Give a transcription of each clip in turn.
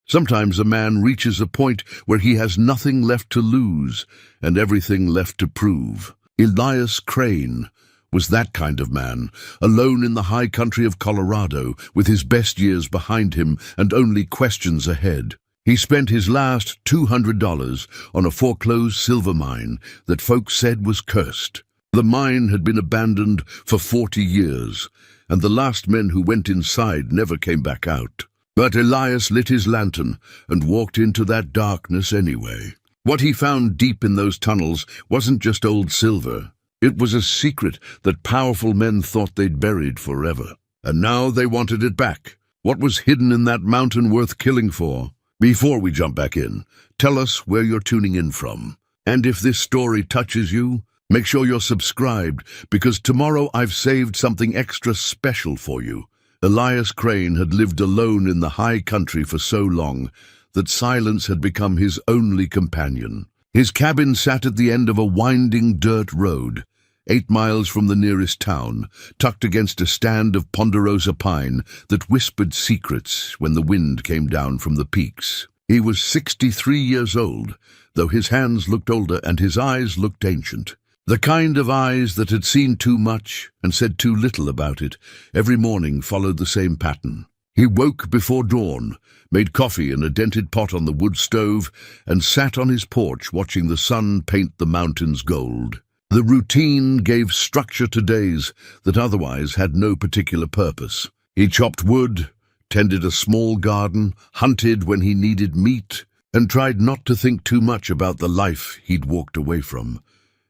Sometimes a man reaches a point where he has nothing left to lose and everything left to prove. Elias Crane was that kind of man, alone in the high country of Colorado, with his best years behind him and only questions ahead. He spent his last $200 on a foreclosed silver mine that folks said was cursed. The mine had been abandoned for 40 years, and the last men who went inside never came back out. But Elias lit his lantern and walked into that darkness anyway. What he found deep in those tunnels wasn't just old silver. It was a secret that powerful men thought they'd buried forever. And now they wanted it back. What was hidden in that mountain worth killing for? Before we jump back in, tell us where you're tuning in from. And if this story touches you, make sure you're subscribed, because tomorrow I've saved something extra special for you. Elias Crane had lived alone in the high country for so long that silence had become his only companion. His cabin sat at the end of a winding dirt road, 8 miles from the nearest town, tucked against a stand of ponderosa pine that whispered secrets when the wind came down from the peaks. He was 63 years old, though his hands looked older and his eyes looked ancient. The kind of eyes that had seen too much and said too little about it. Every morning followed the same pattern. He woke before dawn, made coffee in a dented pot on the wood stove, and sat on his porch watching the sun paint the mountains gold. The routine gave structure to days that otherwise had no particular purpose. He chopped wood, tended a small garden, hunted when he needed meat, and tried not to think too much about the life he'd walked away from.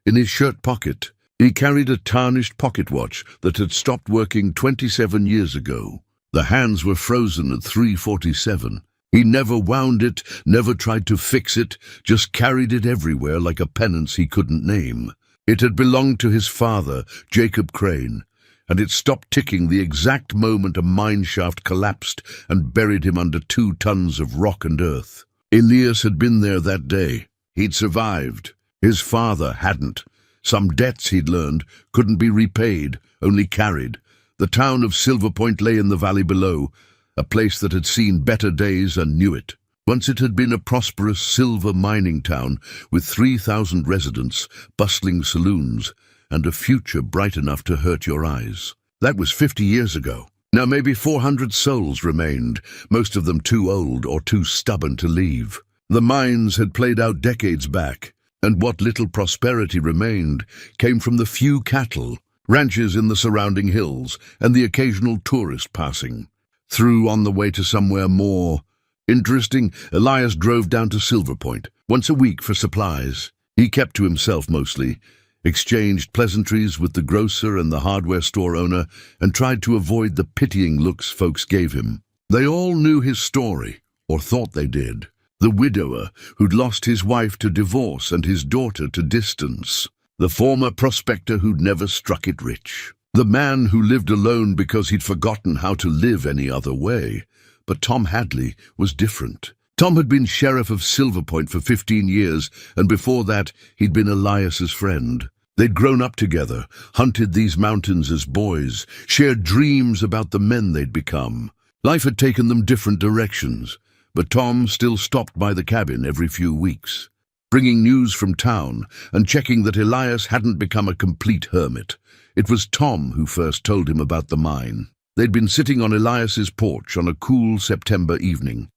In his shirt pocket, he carried a tarnished pocket watch that had stopped working 27 years ago. The hands were frozen at 3:47. He never wound it, never tried to fix it, just carried it everywhere like a penance he couldn't name. It had belonged to his father, Jacob Crane, and it stopped ticking the exact moment a mine shaft collapsed and buried him under 2 tons of rock and earth. Elias had been there that day. He'd survived. His father hadn't. Some debts, he'd learned, couldn't be repaid, only carried. The town of Silver Point lay in the valley below, a place that had seen better days and knew it. Once it had been a prosperous silver mining town with 3,000 residents, bustling saloons, and a future bright enough to hurt your eyes. That was 50 years ago. Now maybe 400 souls remained, most of them too old or too stubborn to leave. The mines had played out decades back, and what little prosperity remained came from the few cattle, ranches in the surrounding hills, and the occasional tourist passing through on the way to somewhere more interesting. Elias drove down to Silver Point once a week for supplies. He kept to himself mostly, exchanged pleasantries with the grocer and the hardware store owner, and tried to avoid the pitying looks folks gave him. They all knew his story, or thought they did. The widower who'd lost his wife to divorce and his daughter to distance. The former prospector who'd never struck it rich. The man who lived alone because he'd forgotten how to live any other way. But Tom Hadley was different. Tom had been sheriff of Silver Point for 15 years, and before that he'd been Elias's friend. They'd grown up together, hunted these mountains as boys, shared dreams about the men they'd become. Life had taken them different directions, but Tom still stopped by the cabin every few weeks, bringing news from town and checking that Elias hadn't become a complete hermit. It was Tom who first told him about the mine. They'd been sitting on Elias's porch on a cool September evening,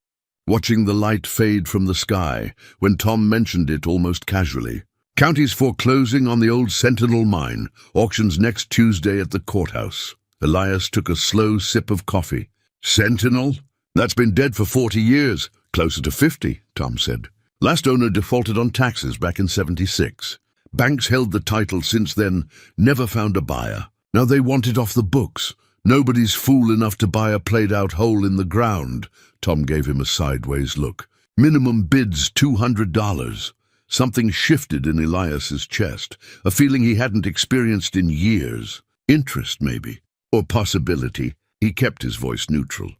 watching the light fade from the sky, when Tom mentioned it almost casually. County's foreclosing on the old Sentinel mine, auctions next Tuesday at the courthouse. Elias took a slow sip of coffee. Sentinel? That's been dead for 40 years, closer to 50, Tom said. Last owner defaulted on taxes back in '76. Banks held the title since then, never found a buyer. Now they want it off the books. Nobody's fool enough to buy a played-out hole in the ground. Tom gave him a sideways look. Minimum bid's $200. Something shifted in Elias's chest, a feeling he hadn't experienced in years. Interest, maybe, or possibility. He kept his voice neutral.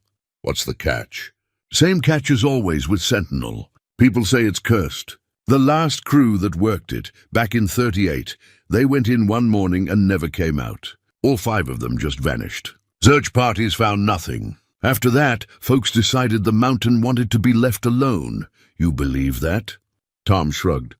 What's the catch? Same catch as always with Sentinel. People say it's cursed. The last crew that worked it, back in '38, they went in one morning and never came out. All 5 of them just vanished. Search parties found nothing. After that, folks decided the mountain wanted to be left alone. You believe that? Tom shrugged.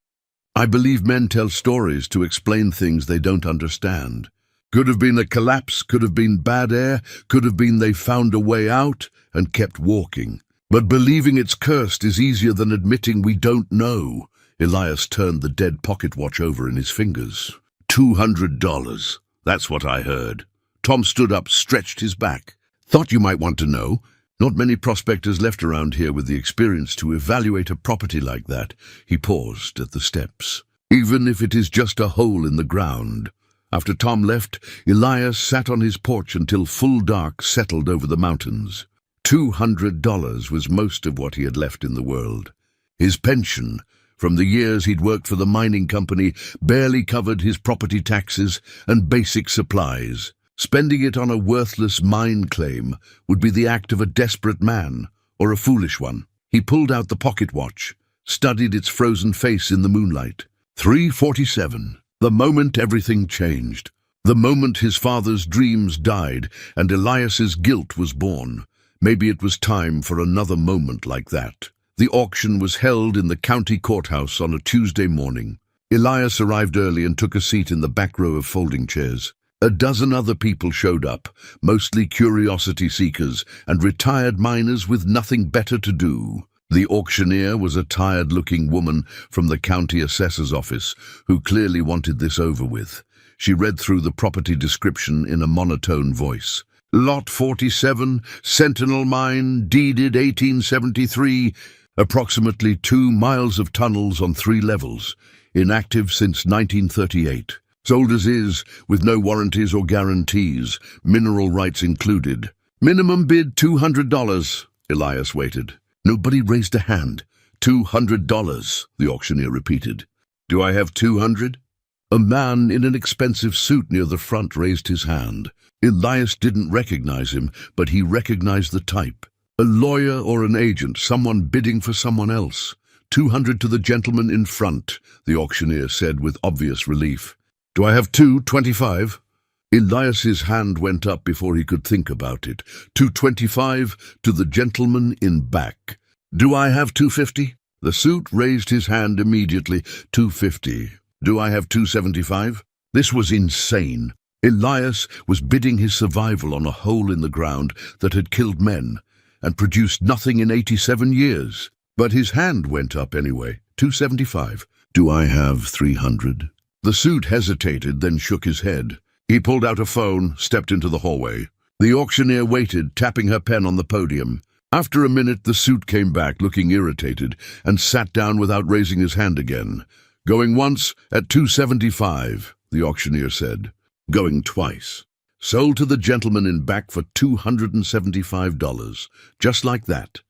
I believe men tell stories to explain things they don't understand. Could have been a collapse, could have been bad air, could have been they found a way out and kept walking. But believing it's cursed is easier than admitting we don't know. Elias turned the dead pocket watch over in his fingers. $200. That's what I heard. Tom stood up, stretched his back. Thought you might want to know. Not many prospectors left around here with the experience to evaluate a property like that. He paused at the steps. Even if it is just a hole in the ground. After Tom left, Elias sat on his porch until full dark settled over the mountains. $200 was most of what he had left in the world. His pension, from the years he'd worked for the mining company, barely covered his property taxes and basic supplies. Spending it on a worthless mine claim would be the act of a desperate man, or a foolish one. He pulled out the pocket watch, studied its frozen face in the moonlight. 3:47. The moment everything changed. The moment his father's dreams died and Elias's guilt was born. Maybe it was time for another moment like that. The auction was held in the county courthouse on a Tuesday morning. Elias arrived early and took a seat in the back row of folding chairs. A dozen other people showed up, mostly curiosity seekers and retired miners with nothing better to do. The auctioneer was a tired-looking woman from the county assessor's office who clearly wanted this over with. She read through the property description in a monotone voice. Lot 47, Sentinel Mine, deeded 1873, approximately 2 miles of tunnels on 3 levels, inactive since 1938. Sold as is, with no warranties or guarantees, mineral rights included. Minimum bid $200. Elias waited. Nobody raised a hand. $200, the auctioneer repeated. Do I have 200? A man in an expensive suit near the front raised his hand. Elias didn't recognize him, but he recognized the type. A lawyer or an agent, someone bidding for someone else. 200 to the gentleman in front, the auctioneer said with obvious relief. Do I have 225? Elias's hand went up before he could think about it. 225 to the gentleman in back. Do I have 250? The suit raised his hand immediately. 250. Do I have 275? This was insane. Elias was bidding his survival on a hole in the ground that had killed men and produced nothing in 87 years. But his hand went up anyway. 275. Do I have 300? The suit hesitated, then shook his head. He pulled out a phone, stepped into the hallway. The auctioneer waited, tapping her pen on the podium. After a minute, the suit came back, looking irritated, and sat down without raising his hand again. Going once at 275, the auctioneer said. Going twice. Sold to the gentleman in back for $275, just like that.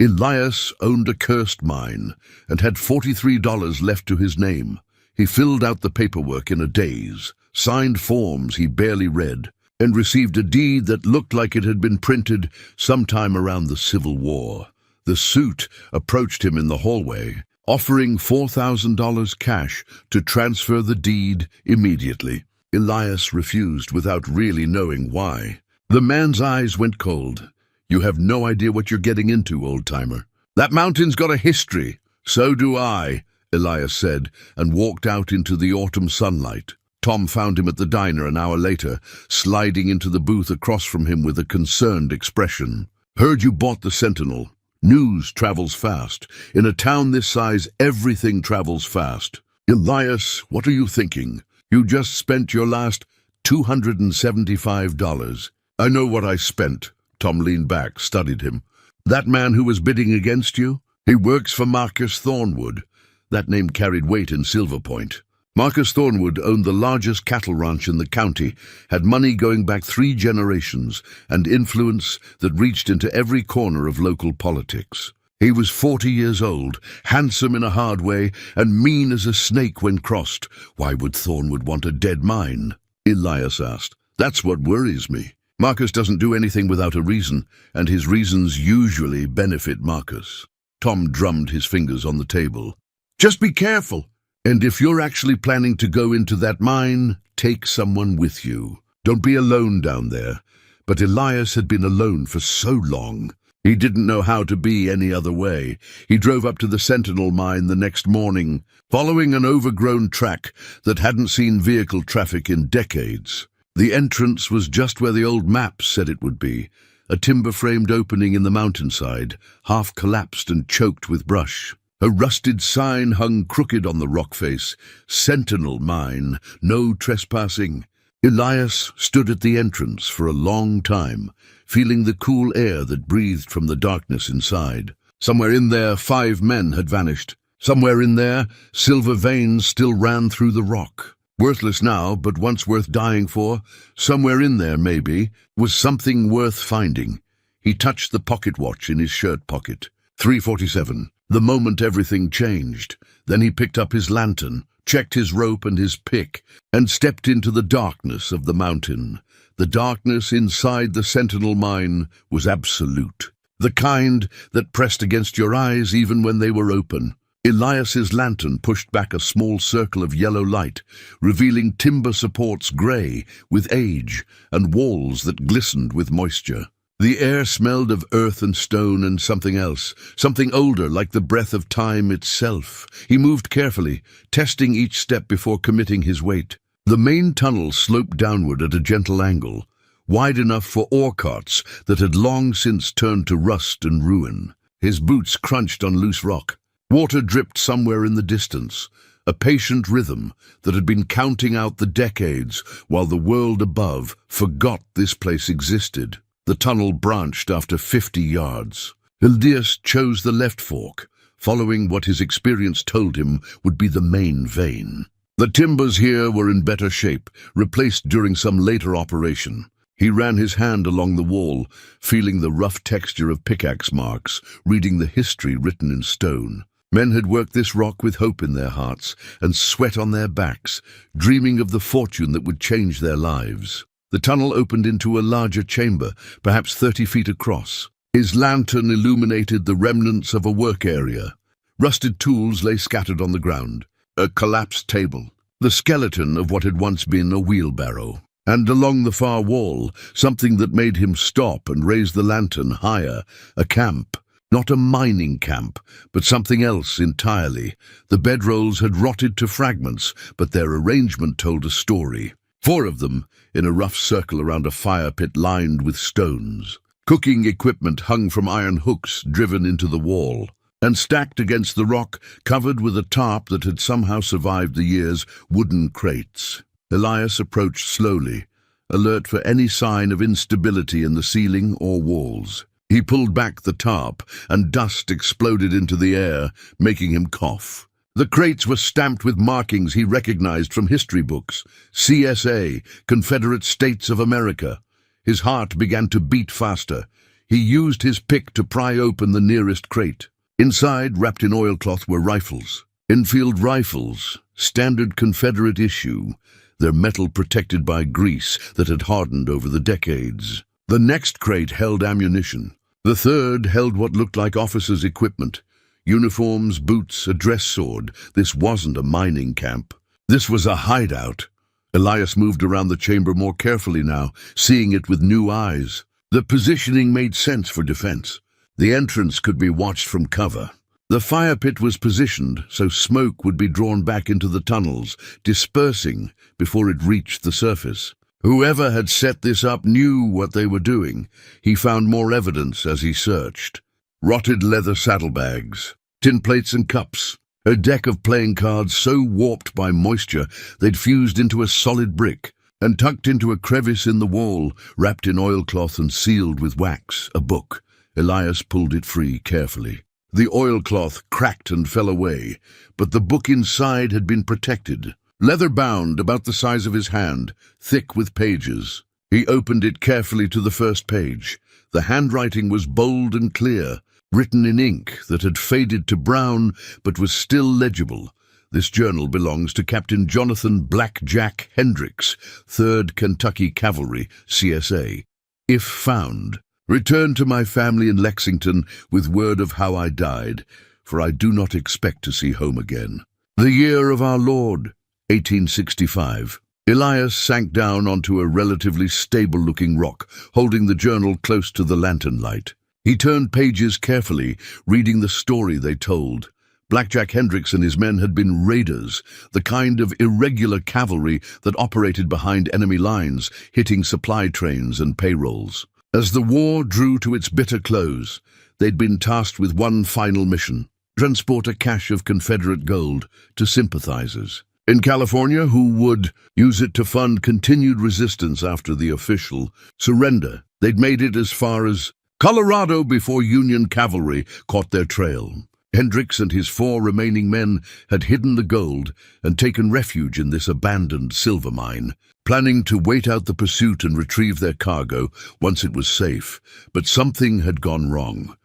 Elias owned a cursed mine and had $43 left to his name. He filled out the paperwork in a daze, signed forms he barely read, and received a deed that looked like it had been printed sometime around the Civil War. The suit approached him in the hallway, offering $4,000 cash to transfer the deed immediately. Elias refused without really knowing why. The man's eyes went cold. You have no idea what you're getting into, old-timer. That mountain's got a history. So do I, Elias said, and walked out into the autumn sunlight. Tom found him at the diner an hour later, sliding into the booth across from him with a concerned expression. Heard you bought the Sentinel. News travels fast. In a town this size, everything travels fast. Elias, what are you thinking? You just spent your last $275. I know what I spent. Tom leaned back, studied him. That man who was bidding against you? He works for Marcus Thornwood. That name carried weight in Silver Point. Marcus Thornwood owned the largest cattle ranch in the county, had money going back 3 generations, and influence that reached into every corner of local politics. He was 40 years old, handsome in a hard way, and mean as a snake when crossed. Why would Thornwood want a dead mine? Elias asked. That's what worries me. Marcus doesn't do anything without a reason, and his reasons usually benefit Marcus. Tom drummed his fingers on the table. Just be careful. And if you're actually planning to go into that mine, take someone with you. Don't be alone down there. But Elias had been alone for so long. He didn't know how to be any other way. He drove up to the Sentinel mine the next morning, following an overgrown track that hadn't seen vehicle traffic in decades. The entrance was just where the old maps said it would be, a timber-framed opening in the mountainside, half collapsed and choked with brush. A rusted sign hung crooked on the rock face, Sentinel Mine, no trespassing. Elias stood at the entrance for a long time, feeling the cool air that breathed from the darkness inside. Somewhere in there, 5 men had vanished. Somewhere in there, silver veins still ran through the rock. Worthless now, but once worth dying for. Somewhere in there, maybe, was something worth finding. He touched the pocket watch in his shirt pocket. 3:47. The moment everything changed. Then he picked up his lantern, checked his rope and his pick, and stepped into the darkness of the mountain. The darkness inside the Sentinel Mine was absolute. The kind that pressed against your eyes even when they were open. Elias's lantern pushed back a small circle of yellow light, revealing timber supports grey with age and walls that glistened with moisture. The air smelled of earth and stone and something else, something older, like the breath of time itself. He moved carefully, testing each step before committing his weight. The main tunnel sloped downward at a gentle angle, wide enough for ore carts that had long since turned to rust and ruin. His boots crunched on loose rock. Water dripped somewhere in the distance, a patient rhythm that had been counting out the decades while the world above forgot this place existed. The tunnel branched after 50 yards. Elias chose the left fork, following what his experience told him would be the main vein. The timbers here were in better shape, replaced during some later operation. He ran his hand along the wall, feeling the rough texture of pickaxe marks, reading the history written in stone. Men had worked this rock with hope in their hearts and sweat on their backs, dreaming of the fortune that would change their lives. The tunnel opened into a larger chamber, perhaps 30 feet across. His lantern illuminated the remnants of a work area. Rusted tools lay scattered on the ground. A collapsed table, the skeleton of what had once been a wheelbarrow. And along the far wall, something that made him stop and raise the lantern higher, a camp. Not a mining camp, but something else entirely. The bedrolls had rotted to fragments, but their arrangement told a story. 4 of them, in a rough circle around a fire pit lined with stones. Cooking equipment hung from iron hooks driven into the wall. And stacked against the rock, covered with a tarp that had somehow survived the years, wooden crates. Elias approached slowly, alert for any sign of instability in the ceiling or walls. He pulled back the tarp, and dust exploded into the air, making him cough. The crates were stamped with markings he recognized from history books. CSA, Confederate States of America. His heart began to beat faster. He used his pick to pry open the nearest crate. Inside, wrapped in oilcloth, were rifles. Enfield rifles, standard Confederate issue, their metal protected by grease that had hardened over the decades. The next crate held ammunition. The third held what looked like officers' equipment. Uniforms, boots, a dress sword. This wasn't a mining camp. This was a hideout. Elias moved around the chamber more carefully now, seeing it with new eyes. The positioning made sense for defense. The entrance could be watched from cover. The fire pit was positioned so smoke would be drawn back into the tunnels, dispersing before it reached the surface. Whoever had set this up knew what they were doing. He found more evidence as he searched. Rotted leather saddlebags, tin plates and cups, a deck of playing cards so warped by moisture they'd fused into a solid brick, and tucked into a crevice in the wall, wrapped in oilcloth and sealed with wax, a book. Elias pulled it free carefully. The oilcloth cracked and fell away, but the book inside had been protected. Leather-bound, about the size of his hand, thick with pages. He opened it carefully to the first page. The handwriting was bold and clear, written in ink that had faded to brown but was still legible. This journal belongs to Captain Jonathan Black Jack Hendricks, 3rd Kentucky Cavalry, CSA. If found, return to my family in Lexington with word of how I died, for I do not expect to see home again. The year of our Lord, 1865. Elias sank down onto a relatively stable-looking rock, holding the journal close to the lantern light. He turned pages carefully, reading the story they told. Blackjack Hendricks and his men had been raiders, the kind of irregular cavalry that operated behind enemy lines, hitting supply trains and payrolls. As the war drew to its bitter close, they'd been tasked with one final mission: transport a cache of Confederate gold to sympathizers in California who would use it to fund continued resistance after the official surrender. They'd made it as far as Colorado before Union cavalry caught their trail. Hendricks and his 4 remaining men had hidden the gold and taken refuge in this abandoned silver mine, planning to wait out the pursuit and retrieve their cargo once it was safe. But something had gone wrong.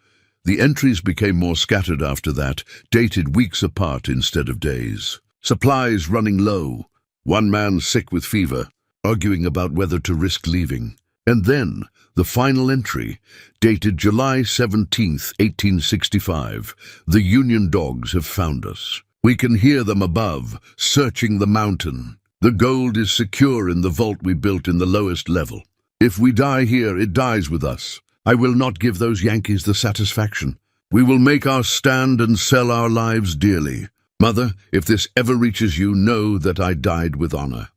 The entries became more scattered after that, dated weeks apart instead of days. Supplies running low, one man sick with fever, arguing about whether to risk leaving. And then, the final entry, dated July 17th, 1865. The Union dogs have found us. We can hear them above, searching the mountain. The gold is secure in the vault we built in the lowest level. If we die here, it dies with us. I will not give those Yankees the satisfaction. We will make our stand and sell our lives dearly. Mother, if this ever reaches you, know that I died with honor.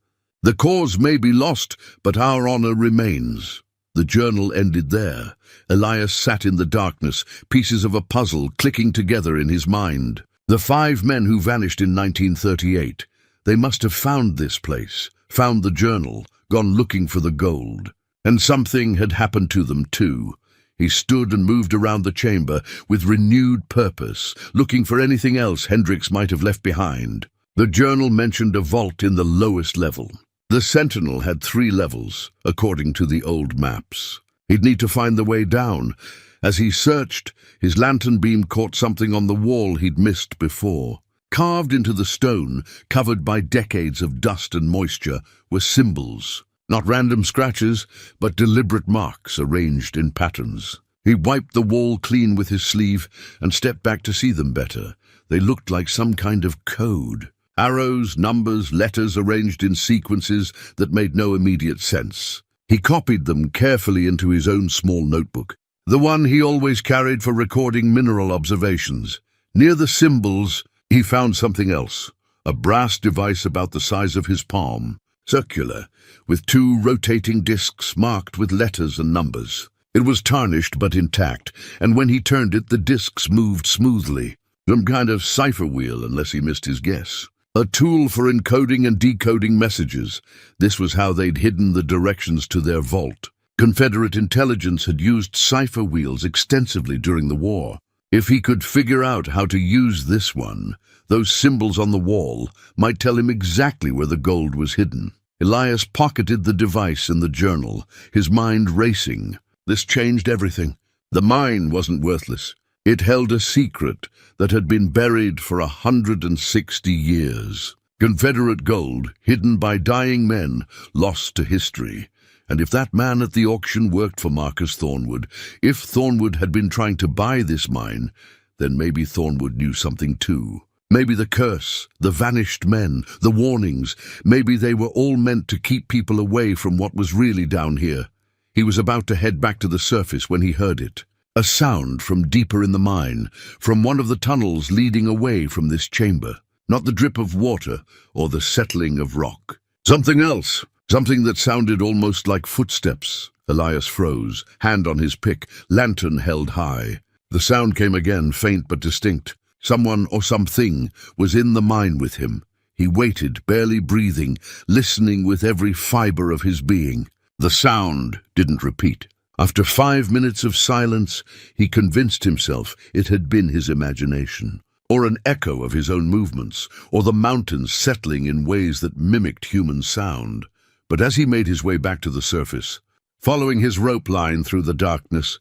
The cause may be lost, but our honor remains. The journal ended there. Elias sat in the darkness, pieces of a puzzle clicking together in his mind. The 5 men who vanished in 1938. They must have found this place, found the journal, gone looking for the gold. And something had happened to them too. He stood and moved around the chamber with renewed purpose, looking for anything else Hendricks might have left behind. The journal mentioned a vault in the lowest level. The Sentinel had 3 levels, according to the old maps. He'd need to find the way down. As he searched, his lantern beam caught something on the wall he'd missed before. Carved into the stone, covered by decades of dust and moisture, were symbols. Not random scratches, but deliberate marks arranged in patterns. He wiped the wall clean with his sleeve and stepped back to see them better. They looked like some kind of code. Arrows, numbers, letters arranged in sequences that made no immediate sense. He copied them carefully into his own small notebook, the one he always carried for recording mineral observations. Near the symbols, he found something else, a brass device about the size of his palm, circular, with 2 rotating discs marked with letters and numbers. It was tarnished but intact, and when he turned it, the discs moved smoothly. Some kind of cipher wheel, unless he missed his guess. A tool for encoding and decoding messages. This was how they'd hidden the directions to their vault. Confederate intelligence had used cipher wheels extensively during the war. If he could figure out how to use this one, those symbols on the wall might tell him exactly where the gold was hidden. Elias pocketed the device in the journal, his mind racing. This changed everything. The mine wasn't worthless. It held a secret that had been buried for 160 years. Confederate gold, hidden by dying men, lost to history. And if that man at the auction worked for Marcus Thornwood, if Thornwood had been trying to buy this mine, then maybe Thornwood knew something too. Maybe the curse, the vanished men, the warnings, maybe they were all meant to keep people away from what was really down here. He was about to head back to the surface when he heard it. A sound from deeper in the mine, from one of the tunnels leading away from this chamber. Not the drip of water or the settling of rock. Something else, something that sounded almost like footsteps. Elias froze, hand on his pick, lantern held high. The sound came again, faint but distinct. Someone or something was in the mine with him. He waited, barely breathing, listening with every fiber of his being. The sound didn't repeat. After 5 minutes of silence, he convinced himself it had been his imagination, or an echo of his own movements, or the mountains settling in ways that mimicked human sound. But as he made his way back to the surface, following his rope line through the darkness,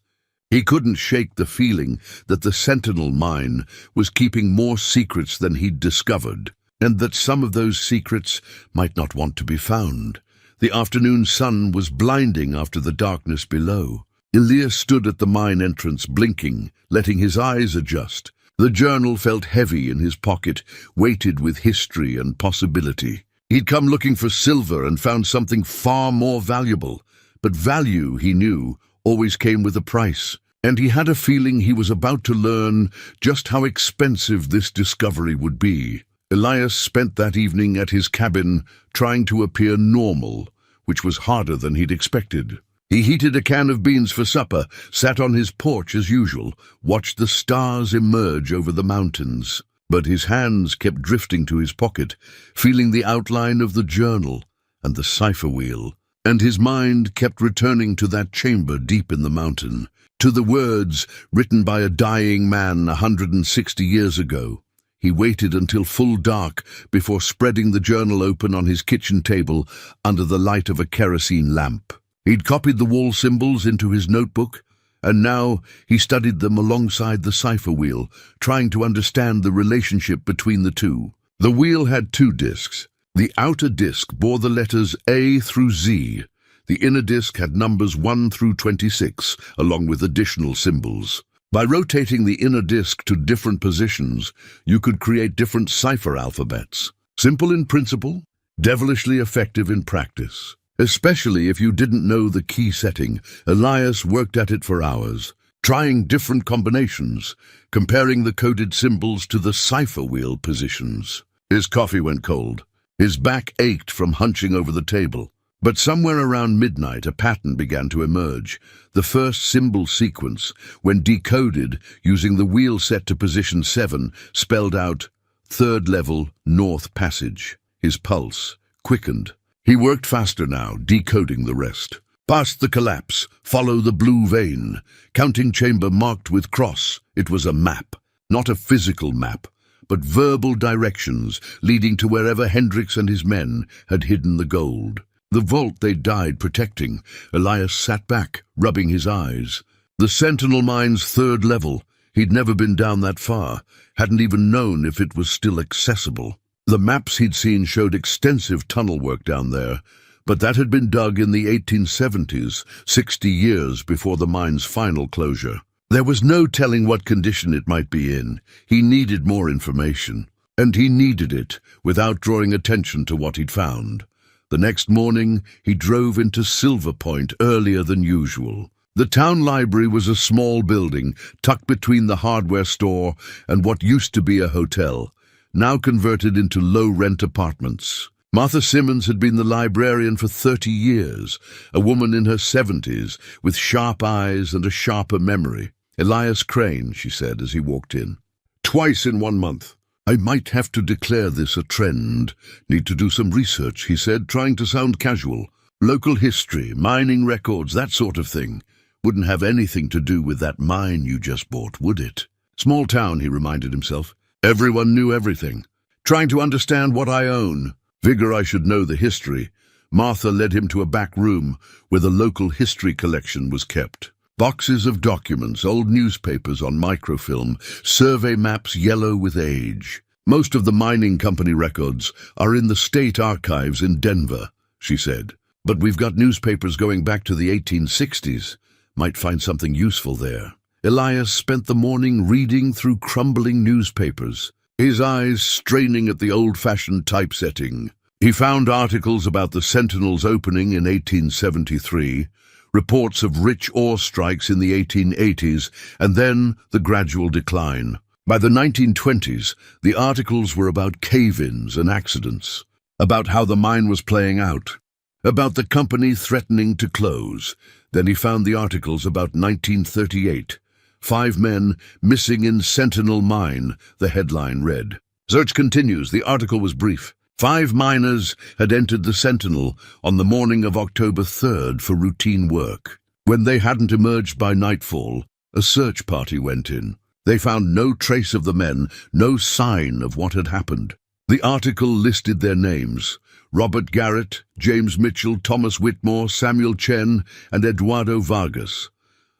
he couldn't shake the feeling that the Sentinel mine was keeping more secrets than he'd discovered, and that some of those secrets might not want to be found. The afternoon sun was blinding after the darkness below. Elias stood at the mine entrance, blinking, letting his eyes adjust. The journal felt heavy in his pocket, weighted with history and possibility. He'd come looking for silver and found something far more valuable. But value, he knew, always came with a price. And he had a feeling he was about to learn just how expensive this discovery would be. Elias spent that evening at his cabin trying to appear normal, which was harder than he'd expected. He heated a can of beans for supper, sat on his porch as usual, watched the stars emerge over the mountains. But his hands kept drifting to his pocket, feeling the outline of the journal and the cipher wheel. And his mind kept returning to that chamber deep in the mountain, to the words written by a dying man 160 years ago. He waited until full dark before spreading the journal open on his kitchen table under the light of a kerosene lamp. He'd copied the wall symbols into his notebook, and now he studied them alongside the cipher wheel, trying to understand the relationship between the two. The wheel had two discs. The outer disc bore the letters A through Z. The inner disc had numbers 1 through 26, along with additional symbols. By rotating the inner disc to different positions, you could create different cipher alphabets. Simple in principle, devilishly effective in practice. Especially if you didn't know the key setting, Elias worked at it for hours, trying different combinations, comparing the coded symbols to the cipher wheel positions. His coffee went cold. His back ached from hunching over the table. But somewhere around midnight, a pattern began to emerge. The first symbol sequence, when decoded using the wheel set to position 7, spelled out third level North Passage. His pulse quickened. He worked faster now, decoding the rest. Past the collapse, follow the blue vein. Counting chamber marked with cross. It was a map, not a physical map, but verbal directions leading to wherever Hendricks and his men had hidden the gold. The vault they died protecting. Elias sat back, rubbing his eyes. The Sentinel Mine's third level. He'd never been down that far, hadn't even known if it was still accessible. The maps he'd seen showed extensive tunnel work down there, but that had been dug in the 1870s, 60 years before the mine's final closure. There was no telling what condition it might be in. He needed more information, and he needed it without drawing attention to what he'd found. The next morning, he drove into Silver Point earlier than usual. The town library was a small building tucked between the hardware store and what used to be a hotel, now converted into low-rent apartments. Martha Simmons had been the librarian for 30 years, a woman in her 70s with sharp eyes and a sharper memory. "Elias Crane," she said as he walked in. "Twice in 1 month. I might have to declare this a trend. Need to do some research," he said, trying to sound casual. "Local history, mining records, that sort of thing. Wouldn't have anything to do with that mine you just bought, would it?" Small town, he reminded himself. Everyone knew everything. Trying to understand what I own. Figure I should know the history. Martha led him to a back room where the local history collection was kept. Boxes of documents, old newspapers on microfilm, survey maps yellow with age. "Most of the mining company records are in the state archives in Denver," she said. "But we've got newspapers going back to the 1860s. Might find something useful there." Elias spent the morning reading through crumbling newspapers, his eyes straining at the old-fashioned typesetting. He found articles about the Sentinel's opening in 1873, reports of rich ore strikes in the 1880s, and then the gradual decline. By the 1920s, the articles were about cave-ins and accidents, about how the mine was playing out, about the company threatening to close. Then he found the articles about 1938. 5 men missing in Sentinel Mine, the headline read. Search continues. The article was brief. 5 miners had entered the Sentinel on the morning of October 3rd for routine work. When they hadn't emerged by nightfall, a search party went in. They found no trace of the men, no sign of what had happened. The article listed their names: Robert Garrett, James Mitchell, Thomas Whitmore, Samuel Chen, and Eduardo Vargas.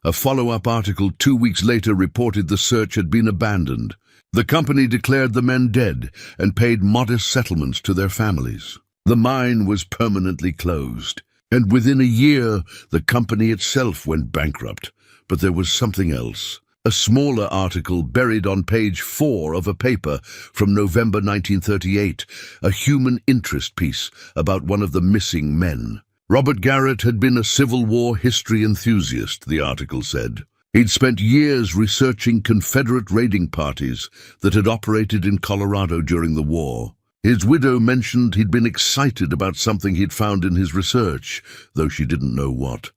A follow-up article 2 weeks later reported the search had been abandoned. The company declared the men dead and paid modest settlements to their families. The mine was permanently closed, and within a year the company itself went bankrupt. But there was something else. A smaller article buried on page 4 of a paper from November 1938, a human interest piece about one of the missing men. Robert Garrett had been a Civil War history enthusiast, the article said. He'd spent years researching Confederate raiding parties that had operated in Colorado during the war. His widow mentioned he'd been excited about something he'd found in his research, though she didn't know what.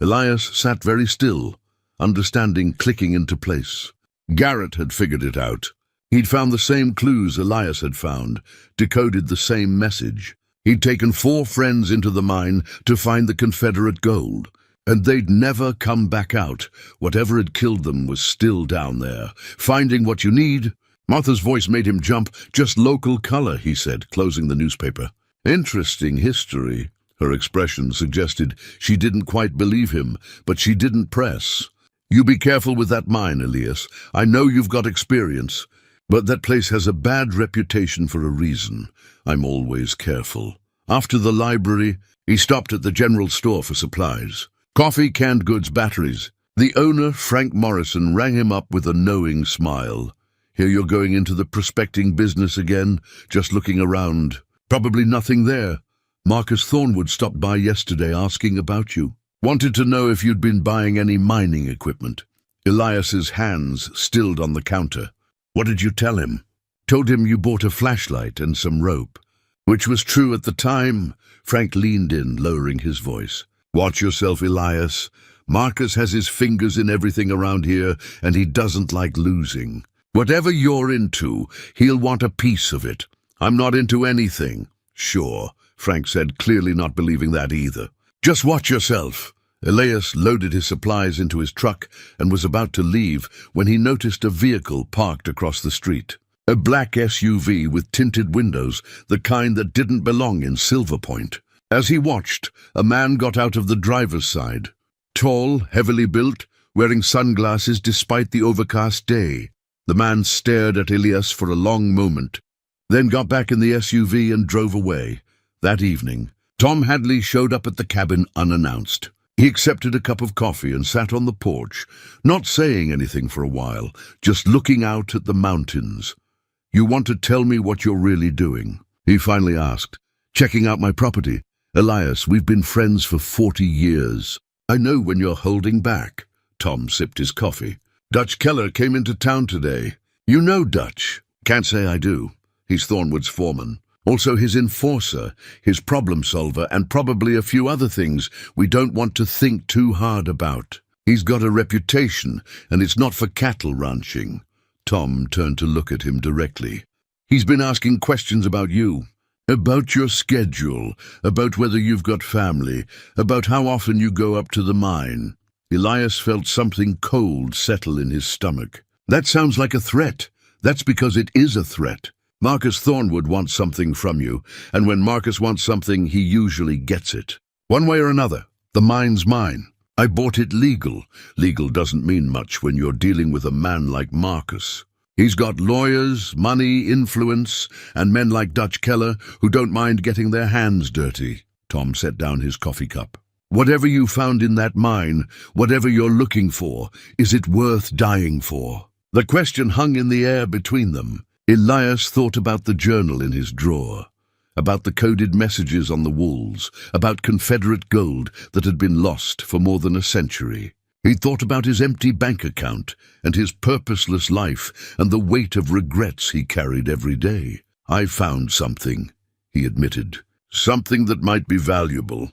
Elias sat very still, understanding clicking into place. Garrett had figured it out. He'd found the same clues Elias had found, decoded the same message. He'd taken 4 friends into the mine to find the Confederate gold, and they'd never come back out. Whatever had killed them was still down there. Finding what you need. Martha's voice made him jump. Just local color, he said, closing the newspaper. Interesting history. Her expression suggested she didn't quite believe him, but she didn't press. You be careful with that mine, Elias. I know you've got experience, but that place has a bad reputation for a reason. I'm always careful. After the library, he stopped at the general store for supplies. Coffee, canned goods, batteries. The owner, Frank Morrison, rang him up with a knowing smile. Here you're going into the prospecting business again, just looking around. Probably nothing there. Marcus Thornwood stopped by yesterday asking about you. Wanted to know if you'd been buying any mining equipment. Elias's hands stilled on the counter. What did you tell him? Told him you bought a flashlight and some rope. Which was true at the time. Frank leaned in, lowering his voice. Watch yourself, Elias. Marcus has his fingers in everything around here, and he doesn't like losing. Whatever you're into, he'll want a piece of it. I'm not into anything. Sure, Frank said, clearly not believing that either. Just watch yourself. Elias loaded his supplies into his truck and was about to leave when he noticed a vehicle parked across the street. A black SUV with tinted windows, the kind that didn't belong in Silver Point. As he watched, a man got out of the driver's side. Tall, heavily built, wearing sunglasses despite the overcast day. The man stared at Elias for a long moment, then got back in the SUV and drove away. That evening, Tom Hadley showed up at the cabin unannounced. He accepted a cup of coffee and sat on the porch, not saying anything for a while, just looking out at the mountains. You want to tell me what you're really doing? He finally asked. Checking out my property. Elias, we've been friends for 40 years. I know when you're holding back. Tom sipped his coffee. Dutch Keller came into town today. You know Dutch. Can't say I do. He's Thornwood's foreman. Also his enforcer, his problem solver, and probably a few other things we don't want to think too hard about. He's got a reputation, and it's not for cattle ranching. Tom turned to look at him directly. He's been asking questions about you. About your schedule, about whether you've got family, about how often you go up to the mine. Elias felt something cold settle in his stomach. That sounds like a threat. That's because it is a threat. Marcus Thornwood wants something from you, and when Marcus wants something, he usually gets it. One way or another, the mine's mine. I bought it legal. Legal doesn't mean much when you're dealing with a man like Marcus. He's got lawyers, money, influence, and men like Dutch Keller who don't mind getting their hands dirty. Tom set down his coffee cup. Whatever you found in that mine, whatever you're looking for, is it worth dying for? The question hung in the air between them. Elias thought about the journal in his drawer, about the coded messages on the walls, about Confederate gold that had been lost for more than a century. He thought about his empty bank account and his purposeless life and the weight of regrets he carried every day. I found something, he admitted. Something that might be valuable.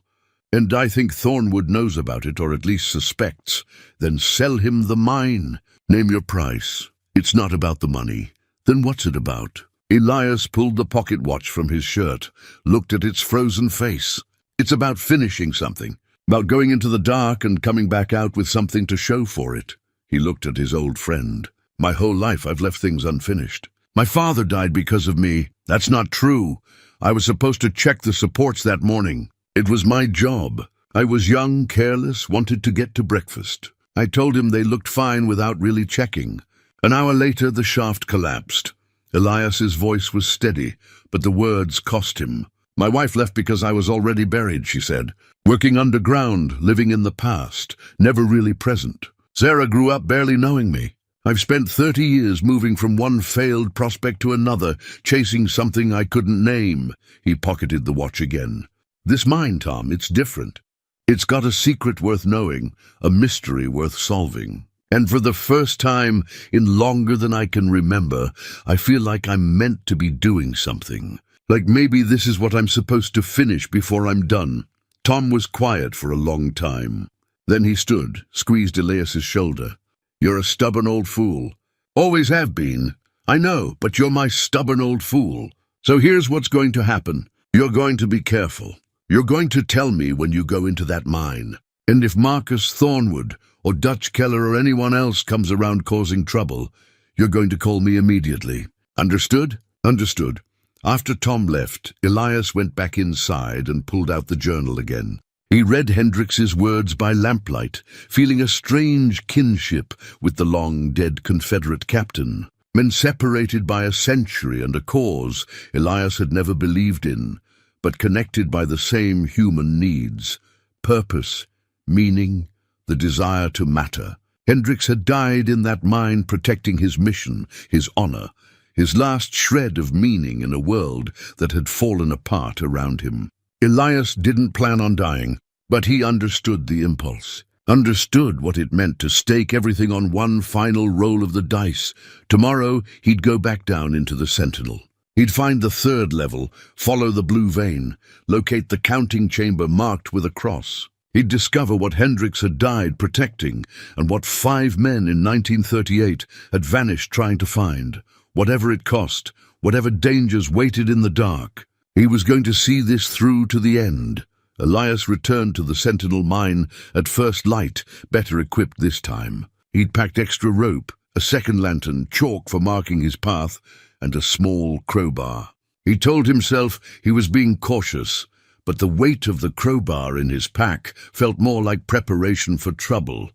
And I think Thornwood knows about it, or at least suspects. Then sell him the mine. Name your price. It's not about the money. Then what's it about? Elias pulled the pocket watch from his shirt, looked at its frozen face. It's about finishing something. About going into the dark and coming back out with something to show for it. He looked at his old friend. My whole life I've left things unfinished. My father died because of me. That's not true. I was supposed to check the supports that morning. It was my job. I was young, careless, wanted to get to breakfast. I told him they looked fine without really checking. An hour later, the shaft collapsed. Elias's voice was steady, but the words cost him. My wife left because I was already buried, she said. Working underground, living in the past, never really present. Sarah grew up barely knowing me. I've spent 30 years moving from one failed prospect to another, chasing something I couldn't name. He pocketed the watch again. This mine, Tom, it's different. It's got a secret worth knowing, a mystery worth solving. And for the first time in longer than I can remember, I feel like I'm meant to be doing something. Like maybe this is what I'm supposed to finish before I'm done. Tom was quiet for a long time. Then he stood, squeezed Elias's shoulder. You're a stubborn old fool. Always have been. I know, but you're my stubborn old fool. So here's what's going to happen. You're going to be careful. You're going to tell me when you go into that mine. And if Marcus Thornwood or Dutch Keller or anyone else comes around causing trouble, you're going to call me immediately. Understood? Understood. After Tom left, Elias went back inside and pulled out the journal again. He read Hendrix's words by lamplight, feeling a strange kinship with the long-dead Confederate captain. Men separated by a century and a cause Elias had never believed in, but connected by the same human needs, purpose, meaning, the desire to matter. Hendrix had died in that mine protecting his mission, his honor, his last shred of meaning in a world that had fallen apart around him. Elias didn't plan on dying, but he understood the impulse, understood what it meant to stake everything on one final roll of the dice. Tomorrow, he'd go back down into the Sentinel. He'd find the third level, follow the blue vein, locate the counting chamber marked with a cross. He'd discover what Hendrix had died protecting and what 5 men in 1938 had vanished trying to find. Whatever it cost, whatever dangers waited in the dark, he was going to see this through to the end. Elias returned to the Sentinel mine at first light, better equipped this time. He'd packed extra rope, a second lantern, chalk for marking his path, and a small crowbar. He told himself he was being cautious, but the weight of the crowbar in his pack felt more like preparation for trouble.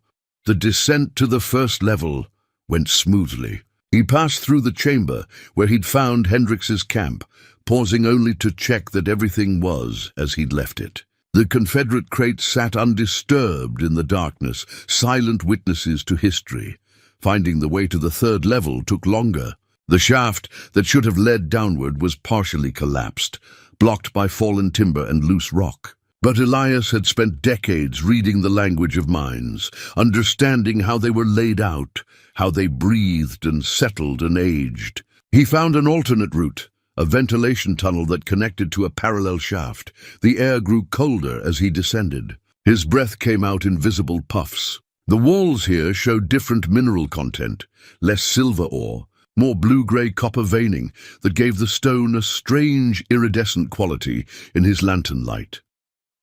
The descent to the first level went smoothly. He passed through the chamber where he'd found Hendrix's camp, pausing only to check that everything was as he'd left it. The Confederate crates sat undisturbed in the darkness, silent witnesses to history. Finding the way to the third level took longer. The shaft that should have led downward was partially collapsed, blocked by fallen timber and loose rock. But Elias had spent decades reading the language of mines, understanding how they were laid out, how they breathed and settled and aged. He found an alternate route, a ventilation tunnel that connected to a parallel shaft. The air grew colder as he descended. His breath came out in visible puffs. The walls here showed different mineral content, less silver ore, more blue-gray copper veining that gave the stone a strange iridescent quality in his lantern light.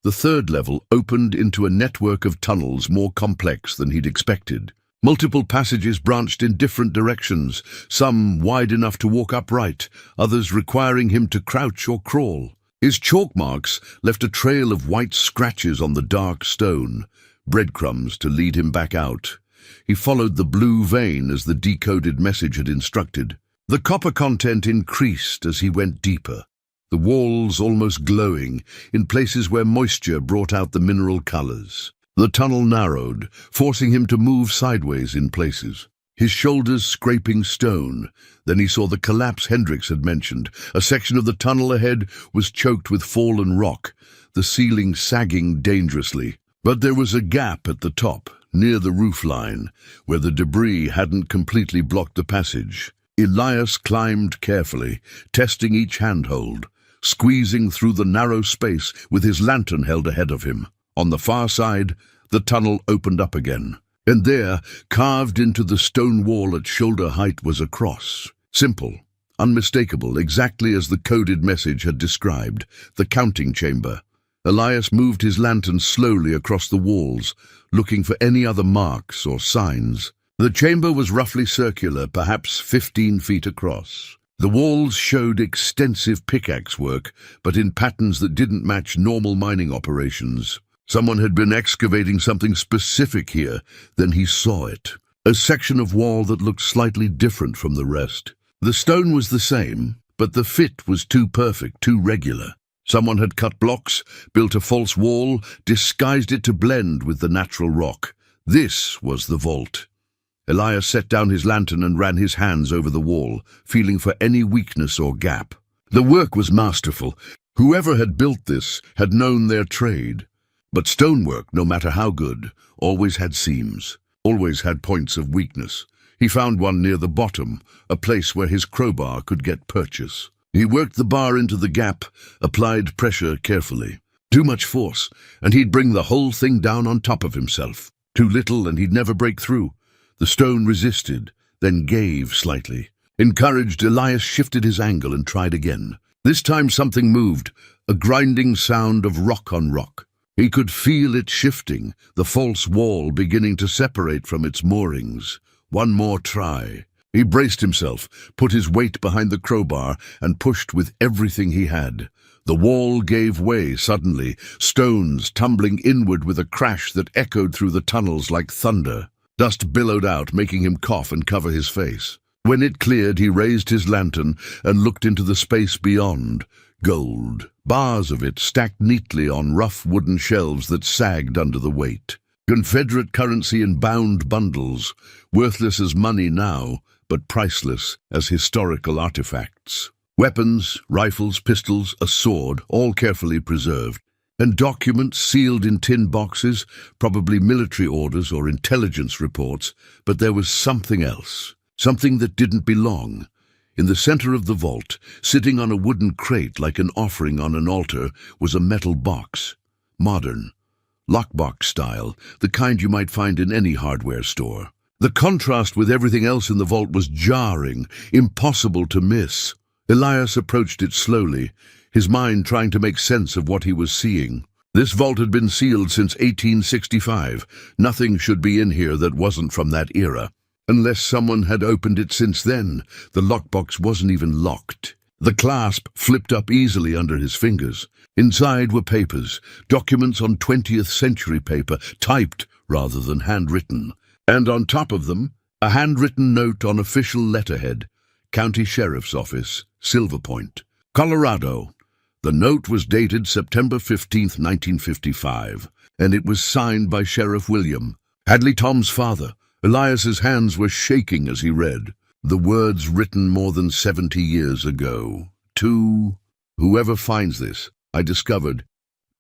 The third level opened into a network of tunnels more complex than he'd expected. Multiple passages branched in different directions, some wide enough to walk upright, others requiring him to crouch or crawl. His chalk marks left a trail of white scratches on the dark stone, breadcrumbs to lead him back out. He followed the blue vein as the decoded message had instructed. The copper content increased as he went deeper, the walls almost glowing in places where moisture brought out the mineral colors. The tunnel narrowed, forcing him to move sideways in places, his shoulders scraping stone. Then he saw the collapse Hendrix had mentioned. A section of the tunnel ahead was choked with fallen rock, the ceiling sagging dangerously. But there was a gap at the top, near the roofline, where the debris hadn't completely blocked the passage. Elias climbed carefully, testing each handhold, squeezing through the narrow space with his lantern held ahead of him. On the far side, the tunnel opened up again, and there, carved into the stone wall at shoulder height, was a cross. Simple, unmistakable, exactly as the coded message had described, the counting chamber. Elias moved his lantern slowly across the walls, looking for any other marks or signs. The chamber was roughly circular, perhaps 15 feet across. The walls showed extensive pickaxe work, but in patterns that didn't match normal mining operations. Someone had been excavating something specific here. Then he saw it, a section of wall that looked slightly different from the rest. The stone was the same, but the fit was too perfect, too regular. Someone had cut blocks, built a false wall, disguised it to blend with the natural rock. This was the vault. Elias set down his lantern and ran his hands over the wall, feeling for any weakness or gap. The work was masterful. Whoever had built this had known their trade. But stonework, no matter how good, always had seams, always had points of weakness. He found one near the bottom, a place where his crowbar could get purchase. He worked the bar into the gap, applied pressure carefully. Too much force, and he'd bring the whole thing down on top of himself. Too little, and he'd never break through. The stone resisted, then gave slightly. Encouraged, Elias shifted his angle and tried again. This time something moved, a grinding sound of rock on rock. He could feel it shifting, the false wall beginning to separate from its moorings. One more try. He braced himself, put his weight behind the crowbar, and pushed with everything he had. The wall gave way suddenly, stones tumbling inward with a crash that echoed through the tunnels like thunder. Dust billowed out, making him cough and cover his face. When it cleared, he raised his lantern and looked into the space beyond. Gold, bars of it stacked neatly on rough wooden shelves that sagged under the weight. Confederate currency in bound bundles, worthless as money now, but priceless as historical artifacts. Weapons, rifles, pistols, a sword, all carefully preserved. And documents sealed in tin boxes, probably military orders or intelligence reports, but there was something else, something that didn't belong. In the center of the vault, sitting on a wooden crate like an offering on an altar, was a metal box. Modern, lockbox style, the kind you might find in any hardware store. The contrast with everything else in the vault was jarring, impossible to miss. Elias approached it slowly, his mind trying to make sense of what he was seeing. This vault had been sealed since 1865. Nothing should be in here that wasn't from that era. Unless someone had opened it since then, the lockbox wasn't even locked. The clasp flipped up easily under his fingers. Inside were papers, documents on 20th century paper, typed rather than handwritten. And on top of them, a handwritten note on official letterhead, County Sheriff's Office, Silver Point, Colorado. The note was dated September 15th, 1955, and it was signed by Sheriff William, Hadley Tom's father. Elias's hands were shaking as he read. The words written more than 70 years ago. To whoever finds this, I discovered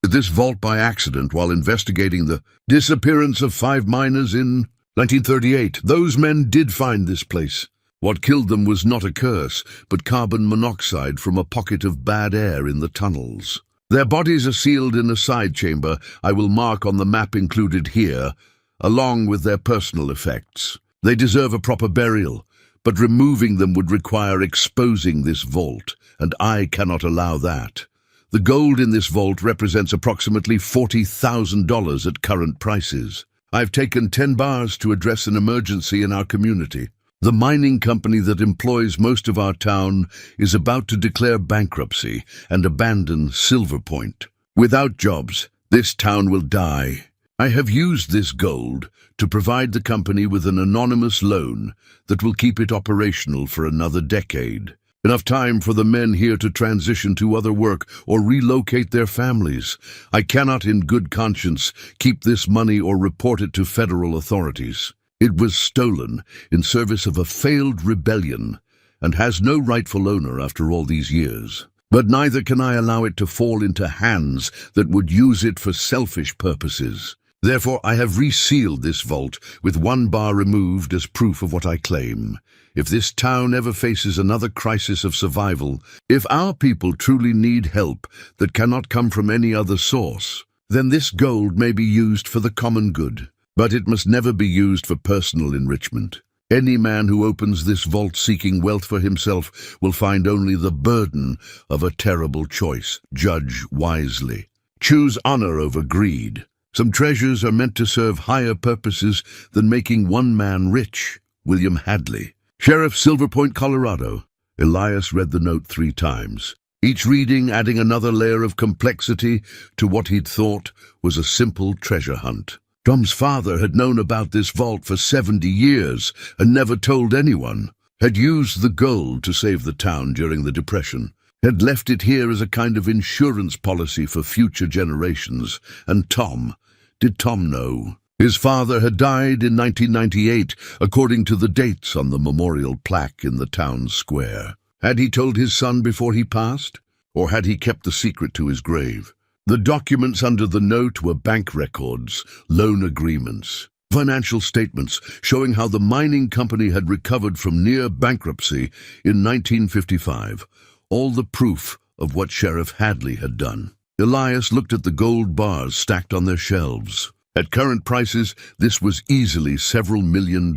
this vault by accident while investigating the disappearance of 5 miners in 1938. Those men did find this place. What killed them was not a curse, but carbon monoxide from a pocket of bad air in the tunnels. Their bodies are sealed in a side chamber I will mark on the map included here, along with their personal effects. They deserve a proper burial, but removing them would require exposing this vault, and I cannot allow that. The gold in this vault represents approximately $40,000 at current prices. I've taken 10 bars to address an emergency in our community. The mining company that employs most of our town is about to declare bankruptcy and abandon Silver Point. Without jobs, this town will die. I have used this gold to provide the company with an anonymous loan that will keep it operational for another decade. Enough time for the men here to transition to other work or relocate their families. I cannot in good conscience keep this money or report it to federal authorities. It was stolen in service of a failed rebellion and has no rightful owner after all these years. But neither can I allow it to fall into hands that would use it for selfish purposes. Therefore, I have resealed this vault with 1 bar removed as proof of what I claim. If this town ever faces another crisis of survival, if our people truly need help that cannot come from any other source, then this gold may be used for the common good. But it must never be used for personal enrichment. Any man who opens this vault seeking wealth for himself will find only the burden of a terrible choice. Judge wisely. Choose honor over greed. Some treasures are meant to serve higher purposes than making one man rich. William Hadley. Sheriff, Silver Point, Colorado. Elias read the note 3 times, each reading adding another layer of complexity to what he'd thought was a simple treasure hunt. Tom's father had known about this vault for 70 years and never told anyone, had used the gold to save the town during the Depression, had left it here as a kind of insurance policy for future generations. And Tom, did Tom know? His father had died in 1998, according to the dates on the memorial plaque in the town square. Had he told his son before he passed, or had he kept the secret to his grave? The documents under the note were bank records, loan agreements, financial statements showing how the mining company had recovered from near bankruptcy in 1955, all the proof of what Sheriff Hadley had done. Elias looked at the gold bars stacked on their shelves. At current prices, this was easily several $1 million.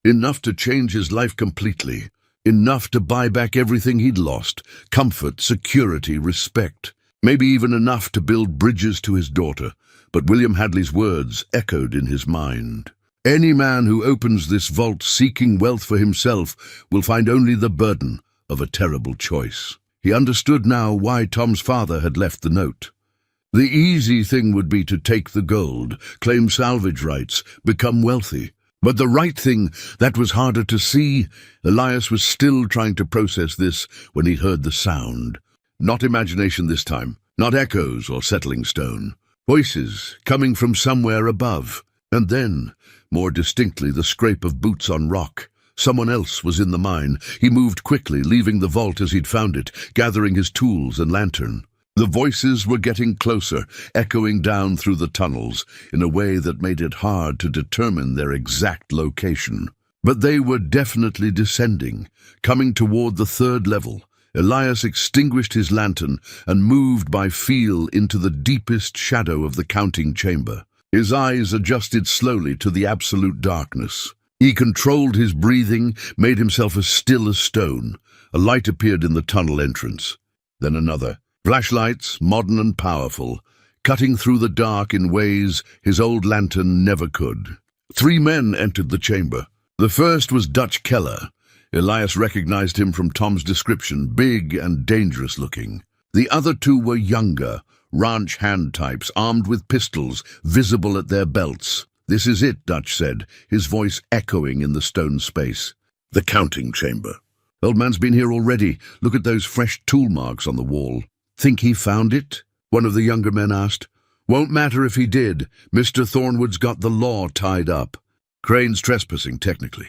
Enough to change his life completely. Enough to buy back everything he'd lost: comfort, security, respect. Maybe even enough to build bridges to his daughter. But William Hadley's words echoed in his mind. Any man who opens this vault seeking wealth for himself will find only the burden of a terrible choice. He understood now why Tom's father had left the note. The easy thing would be to take the gold, claim salvage rights, become wealthy. But the right thing, that was harder to see. Elias was still trying to process this when he heard the sound. Not imagination this time, not echoes or settling stone. Voices coming from somewhere above. And then, more distinctly, the scrape of boots on rock. Someone else was in the mine. He moved quickly, leaving the vault as he'd found it, gathering his tools and lantern. The voices were getting closer, echoing down through the tunnels in a way that made it hard to determine their exact location. But they were definitely descending, coming toward the third level. Elias extinguished his lantern and moved by feel into the deepest shadow of the counting chamber. His eyes adjusted slowly to the absolute darkness. He controlled his breathing, made himself as still as stone. A light appeared in the tunnel entrance. Then another. Flashlights, modern and powerful, cutting through the dark in ways his old lantern never could. 3 men entered the chamber. The first was Dutch Keller. Elias recognized him from Tom's description, big and dangerous looking. The other 2 were younger, ranch hand types, armed with pistols, visible at their belts. "This is it," Dutch said, his voice echoing in the stone space. "The counting chamber. Old man's been here already. Look at those fresh tool marks on the wall." "Think he found it?" one of the younger men asked. "Won't matter if he did. Mr. Thornwood's got the law tied up. Crane's trespassing, technically.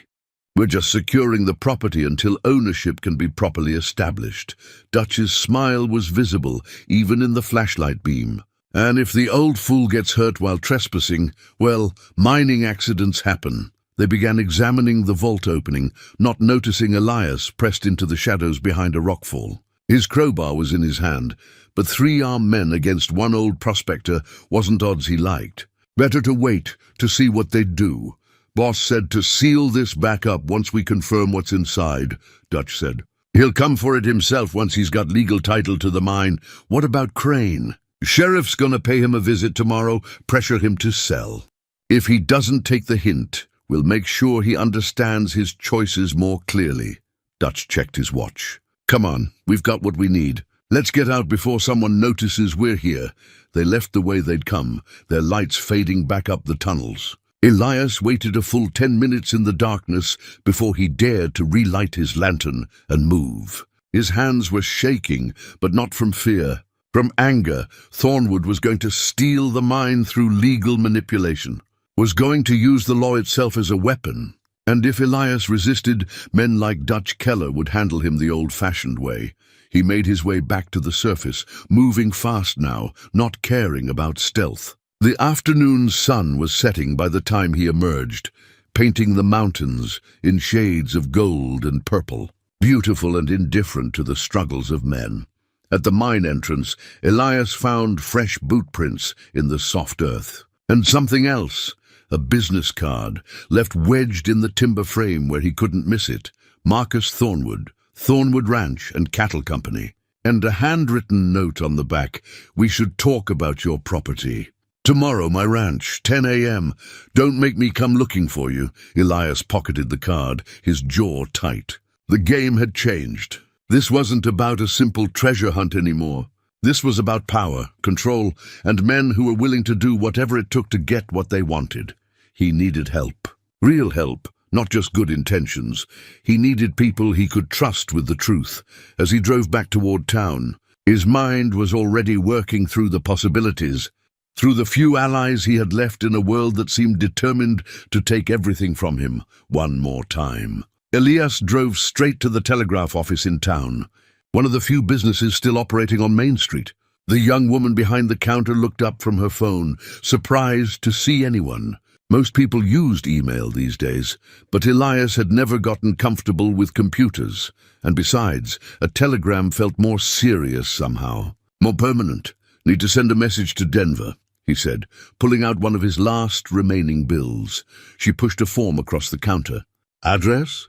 We're just securing the property until ownership can be properly established." Dutch's smile was visible, even in the flashlight beam. "And if the old fool gets hurt while trespassing, well, mining accidents happen." They began examining the vault opening, not noticing Elias pressed into the shadows behind a rockfall. His crowbar was in his hand, but 3 armed men against 1 old prospector wasn't odds he liked. Better to wait to see what they'd do. "Boss said to seal this back up once we confirm what's inside," Dutch said. "He'll come for it himself once he's got legal title to the mine." "What about Crane?" "Sheriff's gonna pay him a visit tomorrow, pressure him to sell. If he doesn't take the hint, we'll make sure he understands his choices more clearly." Dutch checked his watch. "Come on, we've got what we need. Let's get out before someone notices we're here." They left the way they'd come, their lights fading back up the tunnels. Elias waited a full 10 minutes in the darkness before he dared to relight his lantern and move. His hands were shaking, but not from fear. From anger. Thornwood was going to steal the mine through legal manipulation, was going to use the law itself as a weapon. And if Elias resisted, men like Dutch Keller would handle him the old-fashioned way. He made his way back to the surface, moving fast now, not caring about stealth. The afternoon sun was setting by the time he emerged, painting the mountains in shades of gold and purple, beautiful and indifferent to the struggles of men. At the mine entrance, Elias found fresh boot prints in the soft earth. And something else. A business card, left wedged in the timber frame where he couldn't miss it. Marcus Thornwood, Thornwood Ranch and Cattle Company. And a handwritten note on the back: "We should talk about your property. Tomorrow, my ranch, 10 a.m. Don't make me come looking for you." Elias pocketed the card, his jaw tight. The game had changed. This wasn't about a simple treasure hunt anymore. This was about power, control, and men who were willing to do whatever it took to get what they wanted. He needed help. Real help, not just good intentions. He needed people he could trust with the truth. As he drove back toward town, his mind was already working through the possibilities. through the few allies he had left in a world that seemed determined to take everything from him one more time. Elias drove straight to the telegraph office in town, one of the few businesses still operating on Main Street. The young woman behind the counter looked up from her phone, surprised to see anyone. Most people used email these days, but Elias had never gotten comfortable with computers, and besides, a telegram felt more serious somehow, more permanent. "Need to send a message to Denver," he said, pulling out one of his last remaining bills. She pushed a form across the counter. "Address?"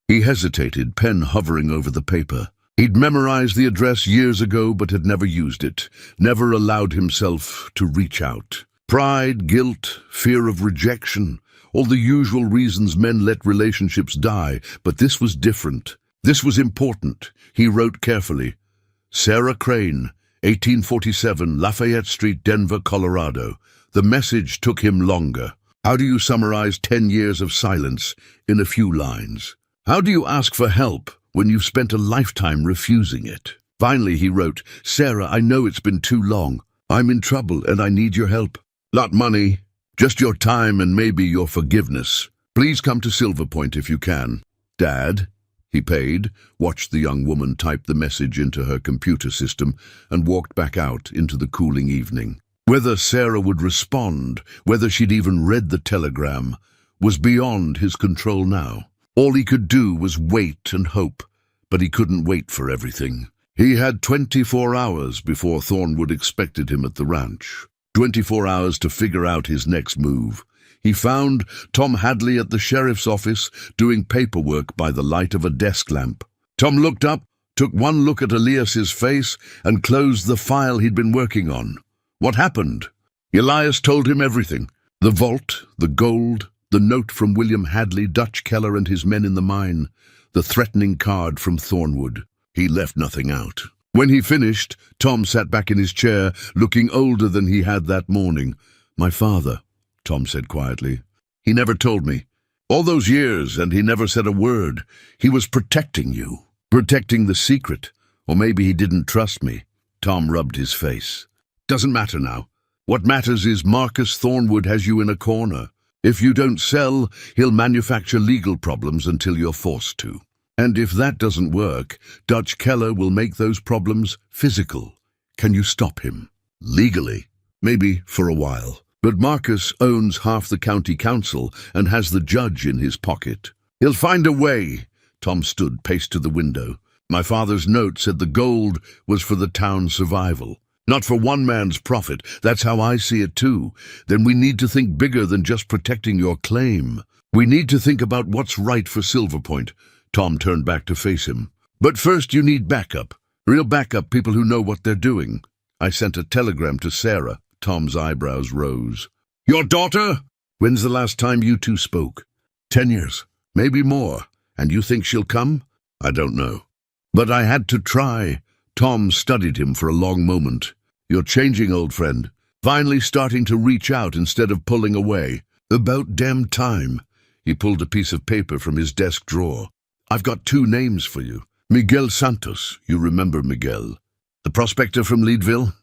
He hesitated, pen hovering over the paper. He'd memorized the address years ago but had never used it, never allowed himself to reach out. Pride, guilt, fear of rejection, all the usual reasons men let relationships die, but this was different. This was important. He wrote carefully. Sarah Crane, 1847, Lafayette Street, Denver, Colorado. The message took him longer. How do you summarize 10 years of silence in a few lines? How do you ask for help when you've spent a lifetime refusing it? Finally, he wrote, "Sarah, I know it's been too long. I'm in trouble and I need your help. Not money, just your time and maybe your forgiveness. Please come to Silver Point if you can. Dad." He paid, watched the young woman type the message into her computer system, and walked back out into the cooling evening. Whether Sarah would respond, whether she'd even read the telegram, was beyond his control now. All he could do was wait and hope, but he couldn't wait for everything. He had 24 hours before Thornwood expected him at the ranch. 24 hours to figure out his next move. He found Tom Hadley at the sheriff's office doing paperwork by the light of a desk lamp. Tom looked up, took one look at Elias's face, and closed the file he'd been working on. What happened? Elias told him everything. The vault, the gold, the note from William Hadley, Dutch Keller and his men in the mine, the threatening card from Thornwood. He left nothing out. When he finished, Tom sat back in his chair, looking older than he had that morning. "My father," Tom said quietly. "He never told me. All those years, and he never said a word. He was protecting you, protecting the secret. Or maybe he didn't trust me." Tom rubbed his face. "Doesn't matter now. What matters is Marcus Thornwood has you in a corner. If you don't sell, he'll manufacture legal problems until you're forced to. And if that doesn't work, Dutch Keller will make those problems physical. Can you stop him? Legally? Maybe for a while. But Marcus owns half the county council and has the judge in his pocket. He'll find a way." Tom stood, paced to the window. "My father's note said the gold was for the town's survival. Not for one man's profit. That's how I see it too. Then we need to think bigger than just protecting your claim. We need to think about what's right for Silver Point." Tom turned back to face him. "But first you need backup. Real backup, people who know what they're doing. I sent a telegram to Sarah." Tom's eyebrows rose. "Your daughter? When's the last time you two spoke?" 10 years, maybe more. And you think she'll come?" "I don't know. But I had to try." Tom studied him for a long moment. "You're changing, old friend. Finally starting to reach out instead of pulling away. About damn time." He pulled a piece of paper from his desk drawer. "I've got 2 names for you. Miguel Santos, you remember Miguel? The prospector from Leadville?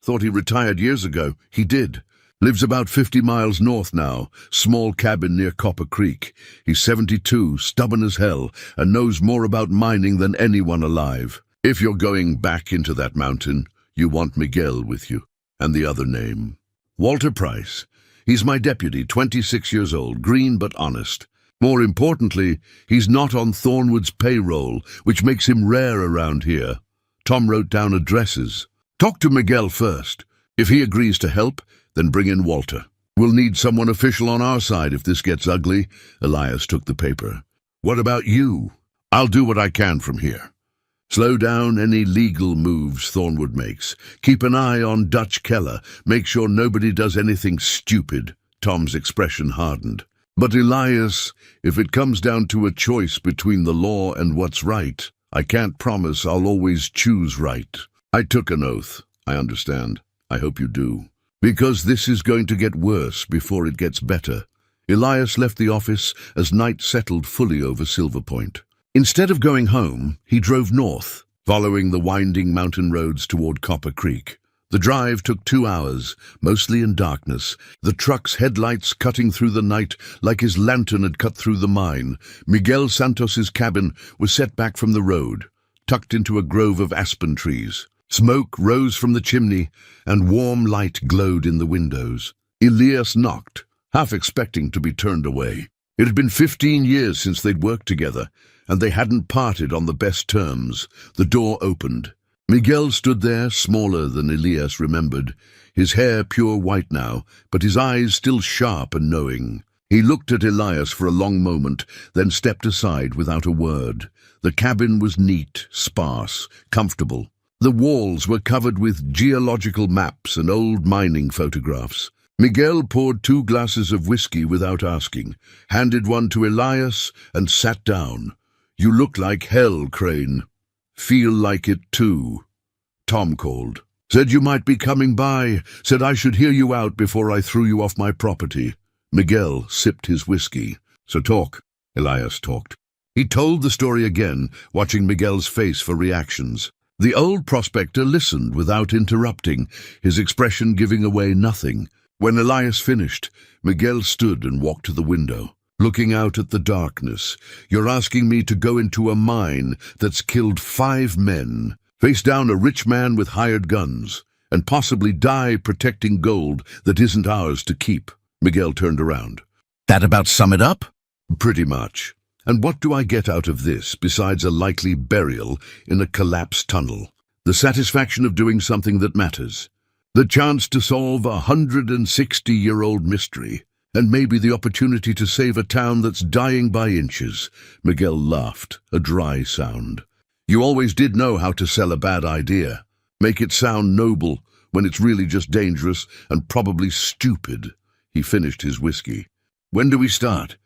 Thought he retired years ago. He did. Lives about 50 miles north now, small cabin near Copper Creek. He's 72, stubborn as hell, and knows more about mining than anyone alive. If you're going back into that mountain, you want Miguel with you." "And the other name?" "Walter Price. He's my deputy, 26 years old, green but honest. More importantly, he's not on Thornwood's payroll, which makes him rare around here." Tom wrote down addresses. "Talk to Miguel first. If he agrees to help, then bring in Walter. We'll need someone official on our side if this gets ugly." Elias took the paper. "What about you?" "I'll do what I can from here. Slow down any legal moves Thornwood makes. Keep an eye on Dutch Keller. Make sure nobody does anything stupid." Tom's expression hardened. "But Elias, if it comes down to a choice between the law and what's right, I can't promise I'll always choose right. I took an oath. I understand. I hope you do. Because this is going to get worse before it gets better." Elias left the office as night settled fully over Silver Point. Instead of going home, he drove north, following the winding mountain roads toward Copper Creek. The drive took 2 hours, mostly in darkness, the truck's headlights cutting through the night like his lantern had cut through the mine. Miguel Santos's cabin was set back from the road, tucked into a grove of aspen trees. Smoke rose from the chimney, and warm light glowed in the windows. Elias knocked, half expecting to be turned away. It had been 15 years since they'd worked together, and they hadn't parted on the best terms. The door opened. Miguel stood there, smaller than Elias remembered, his hair pure white now, but his eyes still sharp and knowing. He looked at Elias for a long moment, then stepped aside without a word. The cabin was neat, sparse, comfortable. The walls were covered with geological maps and old mining photographs. Miguel poured 2 glasses of whiskey without asking, handed one to Elias, and sat down. "You look like hell, Crane." "Feel like it too," Tom called. "Said you might be coming by, said I should hear you out before I threw you off my property." Miguel sipped his whiskey. "So talk." Elias talked. He told the story again, watching Miguel's face for reactions. The old prospector listened without interrupting, his expression giving away nothing. When Elias finished, Miguel stood and walked to the window, looking out at the darkness. "You're asking me to go into a mine that's killed 5 men, face down a rich man with hired guns, and possibly die protecting gold that isn't ours to keep." Miguel turned around. "That about sum it up?" "Pretty much. And what do I get out of this besides a likely burial in a collapsed tunnel? The satisfaction of doing something that matters. The chance to solve a 160-year-old mystery. And maybe the opportunity to save a town that's dying by inches." Miguel laughed, a dry sound. "You always did know how to sell a bad idea. Make it sound noble when it's really just dangerous and probably stupid." He finished his whiskey. "When do we start?"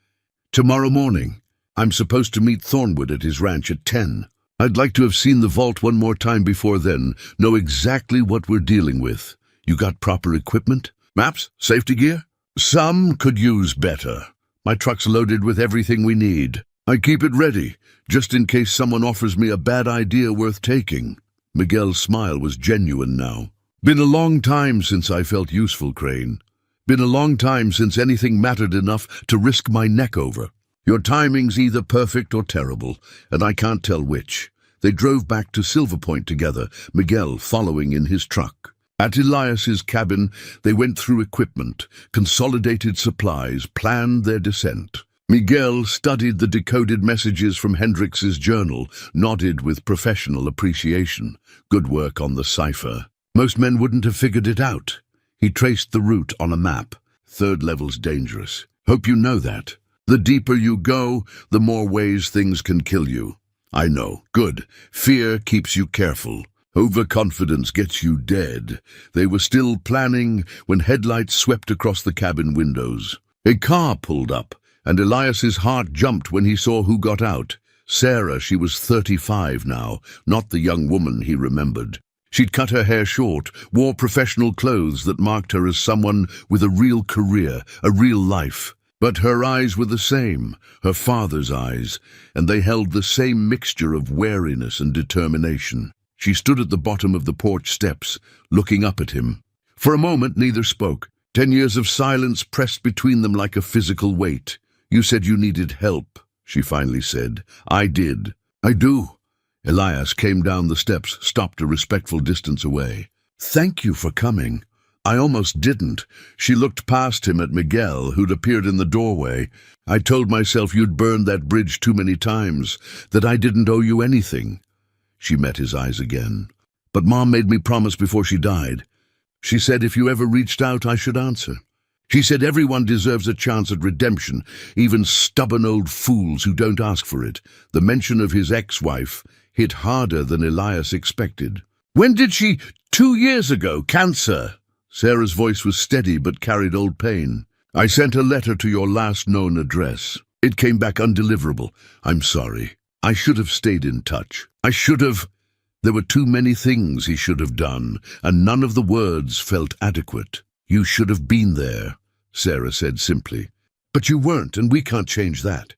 "Tomorrow morning. I'm supposed to meet Thornwood at his ranch at 10. I'd like to have seen the vault one more time before then, know exactly what we're dealing with. You got proper equipment? Maps? Safety gear?" "Some could use better. My truck's loaded with everything we need. I keep it ready, just in case someone offers me a bad idea worth taking." Miguel's smile was genuine now. "Been a long time since I felt useful, Crane. Been a long time since anything mattered enough to risk my neck over. Your timing's either perfect or terrible, and I can't tell which." They drove back to Silver Point together, Miguel following in his truck. At Elias's cabin, they went through equipment, consolidated supplies, planned their descent. Miguel studied the decoded messages from Hendrix's journal, nodded with professional appreciation. Good work on the cipher. Most men wouldn't have figured it out. He traced the route on a map. 3rd level's dangerous. Hope you know that. The deeper you go, the more ways things can kill you. I know. Good. Fear keeps you careful. Overconfidence gets you dead. They were still planning when headlights swept across the cabin windows. A car pulled up, and Elias's heart jumped when he saw who got out. Sarah, she was 35 now, not the young woman he remembered. She'd cut her hair short, wore professional clothes that marked her as someone with a real career, a real life. But her eyes were the same, her father's eyes, and they held the same mixture of wariness and determination. She stood at the bottom of the porch steps, looking up at him. For a moment, neither spoke. 10 years of silence pressed between them like a physical weight. "You said you needed help," she finally said. "I did. I do." Elias came down the steps, stopped a respectful distance away. "Thank you for coming. I almost didn't." She looked past him at Miguel, who'd appeared in the doorway. "I told myself you'd burned that bridge too many times, that I didn't owe you anything." She met his eyes again. "But Mom made me promise before she died. She said if you ever reached out, I should answer. She said everyone deserves a chance at redemption, even stubborn old fools who don't ask for it." The mention of his ex-wife hit harder than Elias expected. "When did she? 2 years ago, cancer." Sarah's voice was steady but carried old pain. "I sent a letter to your last known address. It came back undeliverable. I'm sorry. I should have stayed in touch. I should have." There were too many things he should have done, and none of the words felt adequate. "You should have been there," Sarah said simply. "But you weren't, and we can't change that."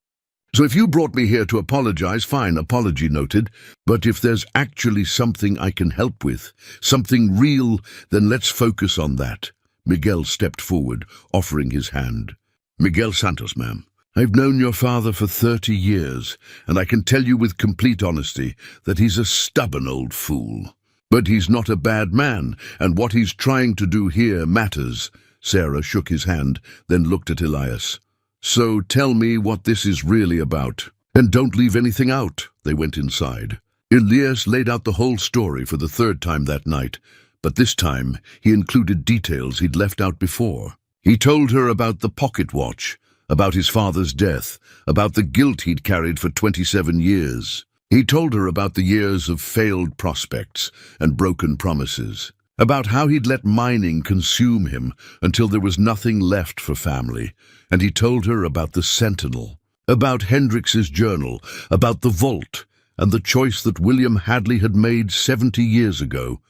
So if you brought me here to apologize, fine, apology noted. But if there's actually something I can help with, something real, then let's focus on that. Miguel stepped forward, offering his hand. Miguel Santos, ma'am. I've known your father for 30 years, and I can tell you with complete honesty that he's a stubborn old fool. But he's not a bad man, and what he's trying to do here matters. Sarah shook his hand, then looked at Elias. So tell me what this is really about. And don't leave anything out. They went inside. Elias laid out the whole story for the third time that night, but this time he included details he'd left out before. He told her about the pocket watch, about his father's death, about the guilt he'd carried for 27 years. He told her about the years of failed prospects and broken promises, about how he'd let mining consume him until there was nothing left for family, and he told her about the Sentinel, about Hendrix's journal, about the vault, and the choice that William Hadley had made 70 years ago.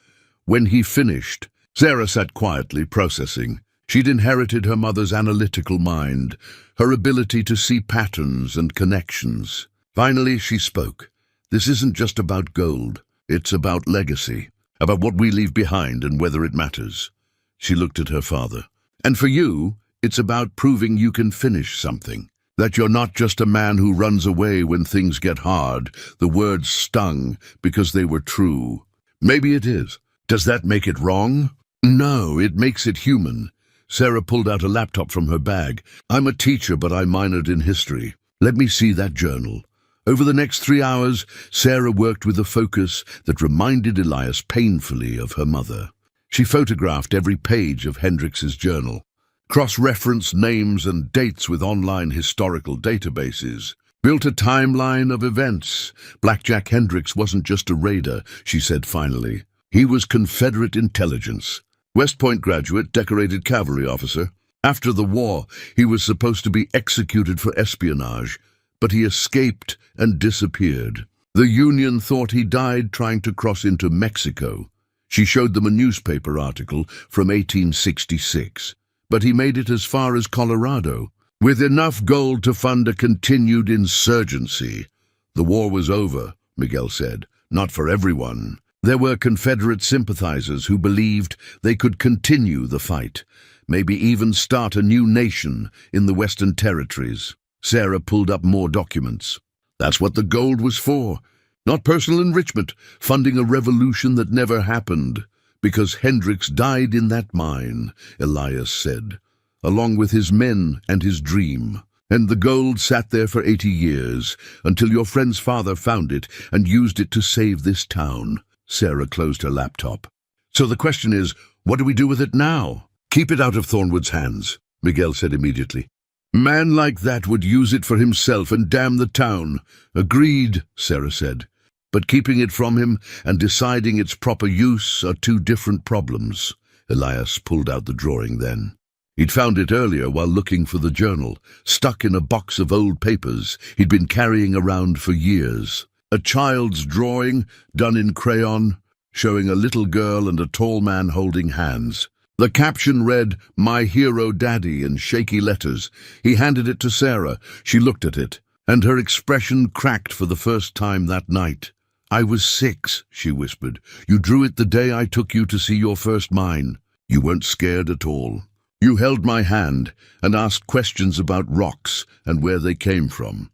When he finished, Sarah sat quietly, processing. She'd inherited her mother's analytical mind, her ability to see patterns and connections. Finally, she spoke. This isn't just about gold. It's about legacy, about what we leave behind and whether it matters. She looked at her father. And for you, it's about proving you can finish something, that you're not just a man who runs away when things get hard. The words stung because they were true. Maybe it is. Does that make it wrong? No, it makes it human. Sarah pulled out a laptop from her bag. I'm a teacher, but I minored in history. Let me see that journal. Over the next 3 hours, Sarah worked with a focus that reminded Elias painfully of her mother. She photographed every page of Hendrix's journal, cross-referenced names and dates with online historical databases, built a timeline of events. Blackjack Hendrix wasn't just a raider, she said finally. He was Confederate intelligence. West Point graduate, decorated cavalry officer. After the war, he was supposed to be executed for espionage, but he escaped and disappeared. The Union thought he died trying to cross into Mexico. She showed them a newspaper article from 1866, but he made it as far as Colorado, with enough gold to fund a continued insurgency. The war was over, Miguel said, not for everyone. There were Confederate sympathizers who believed they could continue the fight, maybe even start a new nation in the Western Territories. Sarah pulled up more documents. That's what the gold was for. Not personal enrichment, funding a revolution that never happened. Because Hendrix died in that mine, Elias said, along with his men and his dream. And the gold sat there for 80 years, until your friend's father found it and used it to save this town. Sarah closed her laptop. So the question is, what do we do with it now? Keep it out of Thornwood's hands, Miguel said immediately. Man like that would use it for himself and damn the town. Agreed, Sarah said. But keeping it from him and deciding its proper use are two different problems. Elias pulled out the drawing then. He'd found it earlier while looking for the journal, stuck in a box of old papers he'd been carrying around for years. A child's drawing, done in crayon, showing a little girl and a tall man holding hands. The caption read, "My hero daddy," in shaky letters. He handed it to Sarah. She looked at it, and her expression cracked for the first time that night. "I was 6, she whispered. "You drew it the day I took you to see your first mine. You weren't scared at all. You held my hand and asked questions about rocks and where they came from."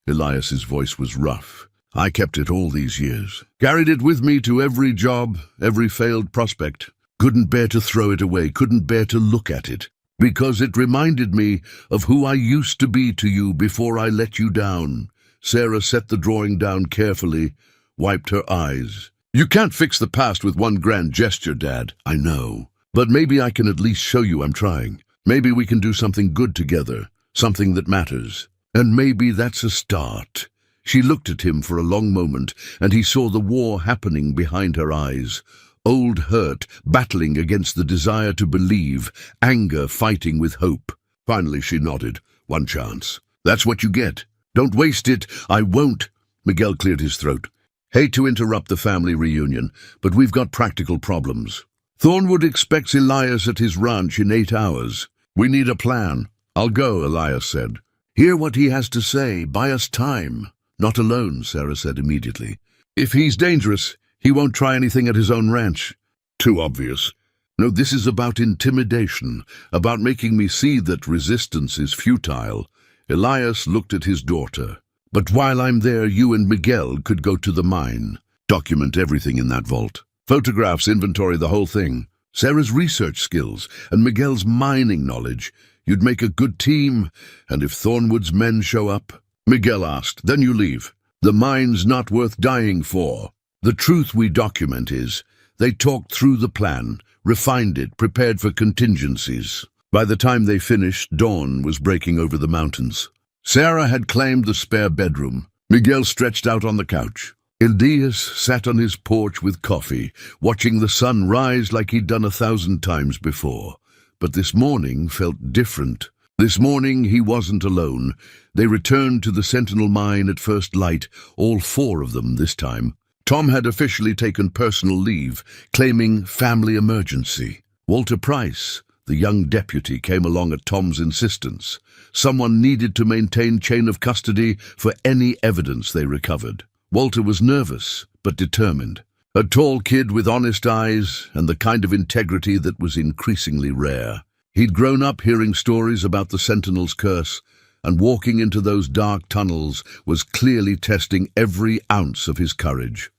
Elias's voice was rough. "I kept it all these years. Carried it with me to every job, every failed prospect. Couldn't bear to throw it away, couldn't bear to look at it. Because it reminded me of who I used to be to you before I let you down." Sarah set the drawing down carefully, wiped her eyes. "You can't fix the past with one grand gesture, Dad. I know. But maybe I can at least show you I'm trying. Maybe we can do something good together, something that matters. And maybe that's a start." She looked at him for a long moment, and he saw the war happening behind her eyes. Old hurt battling against the desire to believe, anger fighting with hope. Finally she nodded. "One chance. That's what you get. Don't waste it." "I won't." Miguel cleared his throat. "Hate to interrupt the family reunion, but we've got practical problems. Thornwood expects Elias at his ranch in 8 hours. We need a plan." "I'll go," Elias said. Hear what he has to say. Buy us time. Not alone, Sarah said immediately. If he's dangerous, he won't try anything at his own ranch. Too obvious. No, this is about intimidation, about making me see that resistance is futile. Elias looked at his daughter. But while I'm there, you and Miguel could go to the mine. Document everything in that vault. Photographs, inventory, the whole thing. Sarah's research skills and Miguel's mining knowledge. You'd make a good team, and if Thornwood's men show up... Miguel asked, then you leave. The mine's not worth dying for. The truth we document is, they talked through the plan, refined it, prepared for contingencies. By the time they finished, dawn was breaking over the mountains. Sarah had claimed the spare bedroom. Miguel stretched out on the couch. Elias sat on his porch with coffee, watching the sun rise like he'd done 1,000 times before. But this morning felt different. This morning he wasn't alone. They returned to the Sentinel mine at first light, all 4 of them this time. Tom had officially taken personal leave, claiming family emergency. Walter Price, the young deputy, came along at Tom's insistence. Someone needed to maintain chain of custody for any evidence they recovered. Walter was nervous, but determined. A tall kid with honest eyes and the kind of integrity that was increasingly rare. He'd grown up hearing stories about the Sentinel's curse, and walking into those dark tunnels was clearly testing every ounce of his courage.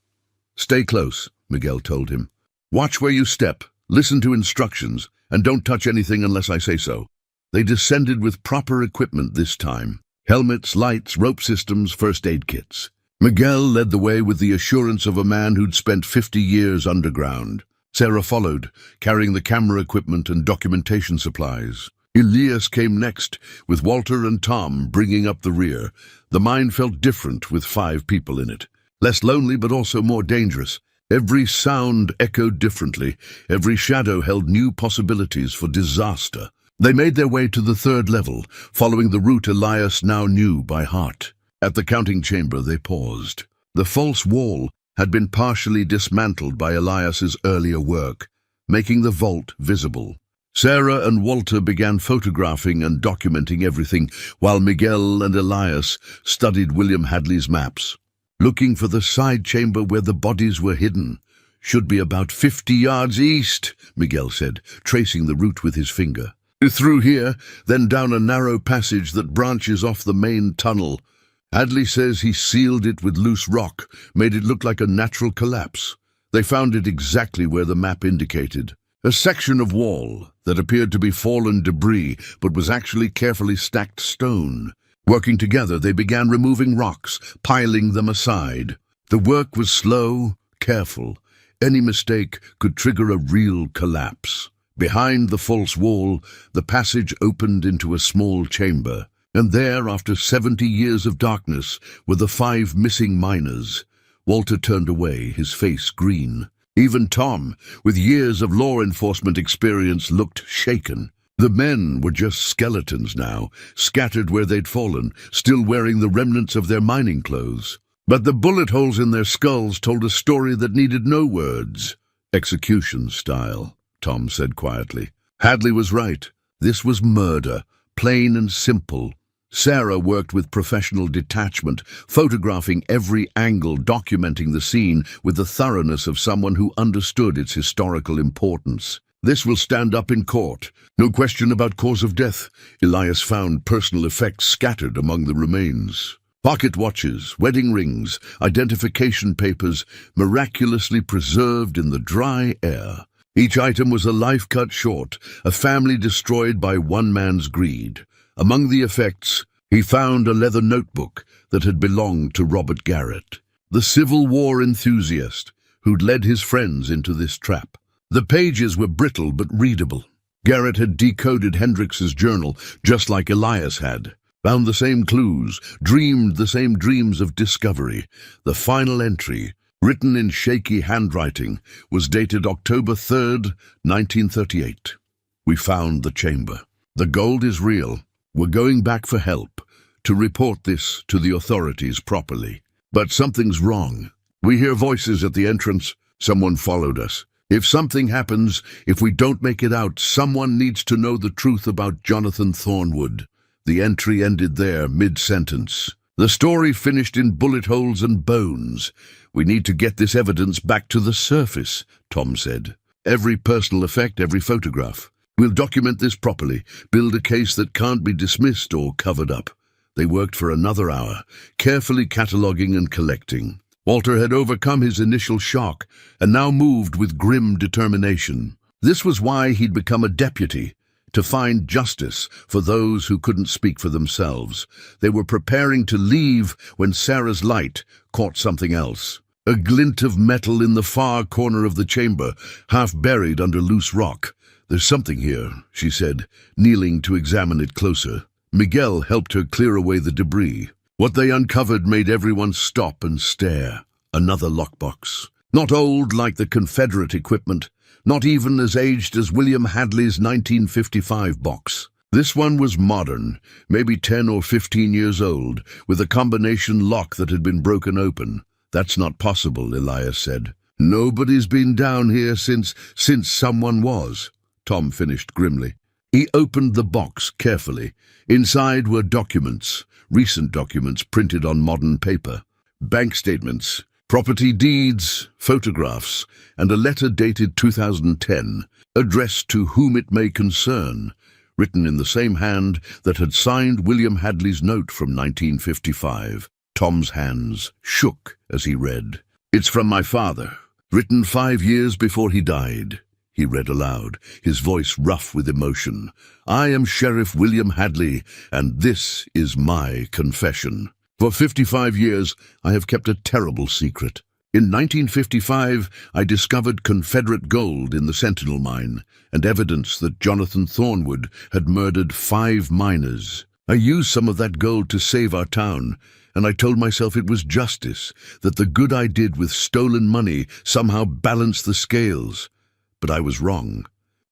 Stay close, Miguel told him. Watch where you step, listen to instructions, and don't touch anything unless I say so. They descended with proper equipment this time. Helmets, lights, rope systems, first aid kits. Miguel led the way with the assurance of a man who'd spent 50 years underground. Sarah followed, carrying the camera equipment and documentation supplies. Elias came next, with Walter and Tom bringing up the rear. The mine felt different with 5 people in it. Less lonely, but also more dangerous. Every sound echoed differently. Every shadow held new possibilities for disaster. They made their way to the 3rd level, following the route Elias now knew by heart. At the counting chamber, they paused. The false wall had been partially dismantled by Elias's earlier work, making the vault visible. Sarah and Walter began photographing and documenting everything, while Miguel and Elias studied William Hadley's maps. Looking for the side chamber where the bodies were hidden. Should be about 50 yards east, Miguel said, tracing the route with his finger. Through here, then down a narrow passage that branches off the main tunnel. Hadley says he sealed it with loose rock, made it look like a natural collapse. They found it exactly where the map indicated. A section of wall that appeared to be fallen debris, but was actually carefully stacked stone. Working together, they began removing rocks, piling them aside. The work was slow, careful. Any mistake could trigger a real collapse. Behind the false wall, the passage opened into a small chamber. And there, after 70 years of darkness, were the 5 missing miners. Walter turned away, his face green. Even Tom, with years of law enforcement experience, looked shaken. The men were just skeletons now, scattered where they'd fallen, still wearing the remnants of their mining clothes. But the bullet holes in their skulls told a story that needed no words. Execution style, Tom said quietly. Hadley was right. This was murder, plain and simple. Sarah worked with professional detachment, photographing every angle, documenting the scene with the thoroughness of someone who understood its historical importance. This will stand up in court. No question about cause of death. Elias found personal effects scattered among the remains. Pocket watches, wedding rings, identification papers, miraculously preserved in the dry air. Each item was a life cut short, a family destroyed by one man's greed. Among the effects, he found a leather notebook that had belonged to Robert Garrett, the Civil War enthusiast who'd led his friends into this trap. The pages were brittle but readable. Garrett had decoded Hendrix's journal just like Elias had, found the same clues, dreamed the same dreams of discovery. The final entry, written in shaky handwriting, was dated October 3rd, 1938. We found the chamber. The gold is real. We're going back for help, to report this to the authorities properly. But something's wrong. We hear voices at the entrance. Someone followed us. If something happens, if we don't make it out, someone needs to know the truth about Jonathan Thornwood. The entry ended there, mid-sentence. The story finished in bullet holes and bones. We need to get this evidence back to the surface, Tom said. Every personal effect, every photograph. We'll document this properly, build a case that can't be dismissed or covered up. They worked for another hour, carefully cataloguing and collecting. Walter had overcome his initial shock and now moved with grim determination. This was why he'd become a deputy, to find justice for those who couldn't speak for themselves. They were preparing to leave when Sarah's light caught something else. A glint of metal in the far corner of the chamber, half buried under loose rock. "There's something here," she said, kneeling to examine it closer. Miguel helped her clear away the debris. What they uncovered made everyone stop and stare. Another lockbox. Not old like the Confederate equipment, not even as aged as William Hadley's 1955 box. This one was modern, maybe 10 or 15 years old, with a combination lock that had been broken open. "That's not possible," Elias said. "Nobody's been down here since someone was," Tom finished grimly. He opened the box carefully. Inside were documents, recent documents printed on modern paper. Bank statements, property deeds, photographs, and a letter dated 2010, addressed to whom it may concern, written in the same hand that had signed William Hadley's note from 1955. Tom's hands shook as he read. "It's from my father, written 5 years before he died," he read aloud, his voice rough with emotion. "I am Sheriff William Hadley, and this is my confession. For 55 years, I have kept a terrible secret. In 1955, I discovered Confederate gold in the Sentinel mine, and evidence that Jonathan Thornwood had murdered 5 miners. I used some of that gold to save our town, and I told myself it was justice, that the good I did with stolen money somehow balanced the scales. But I was wrong.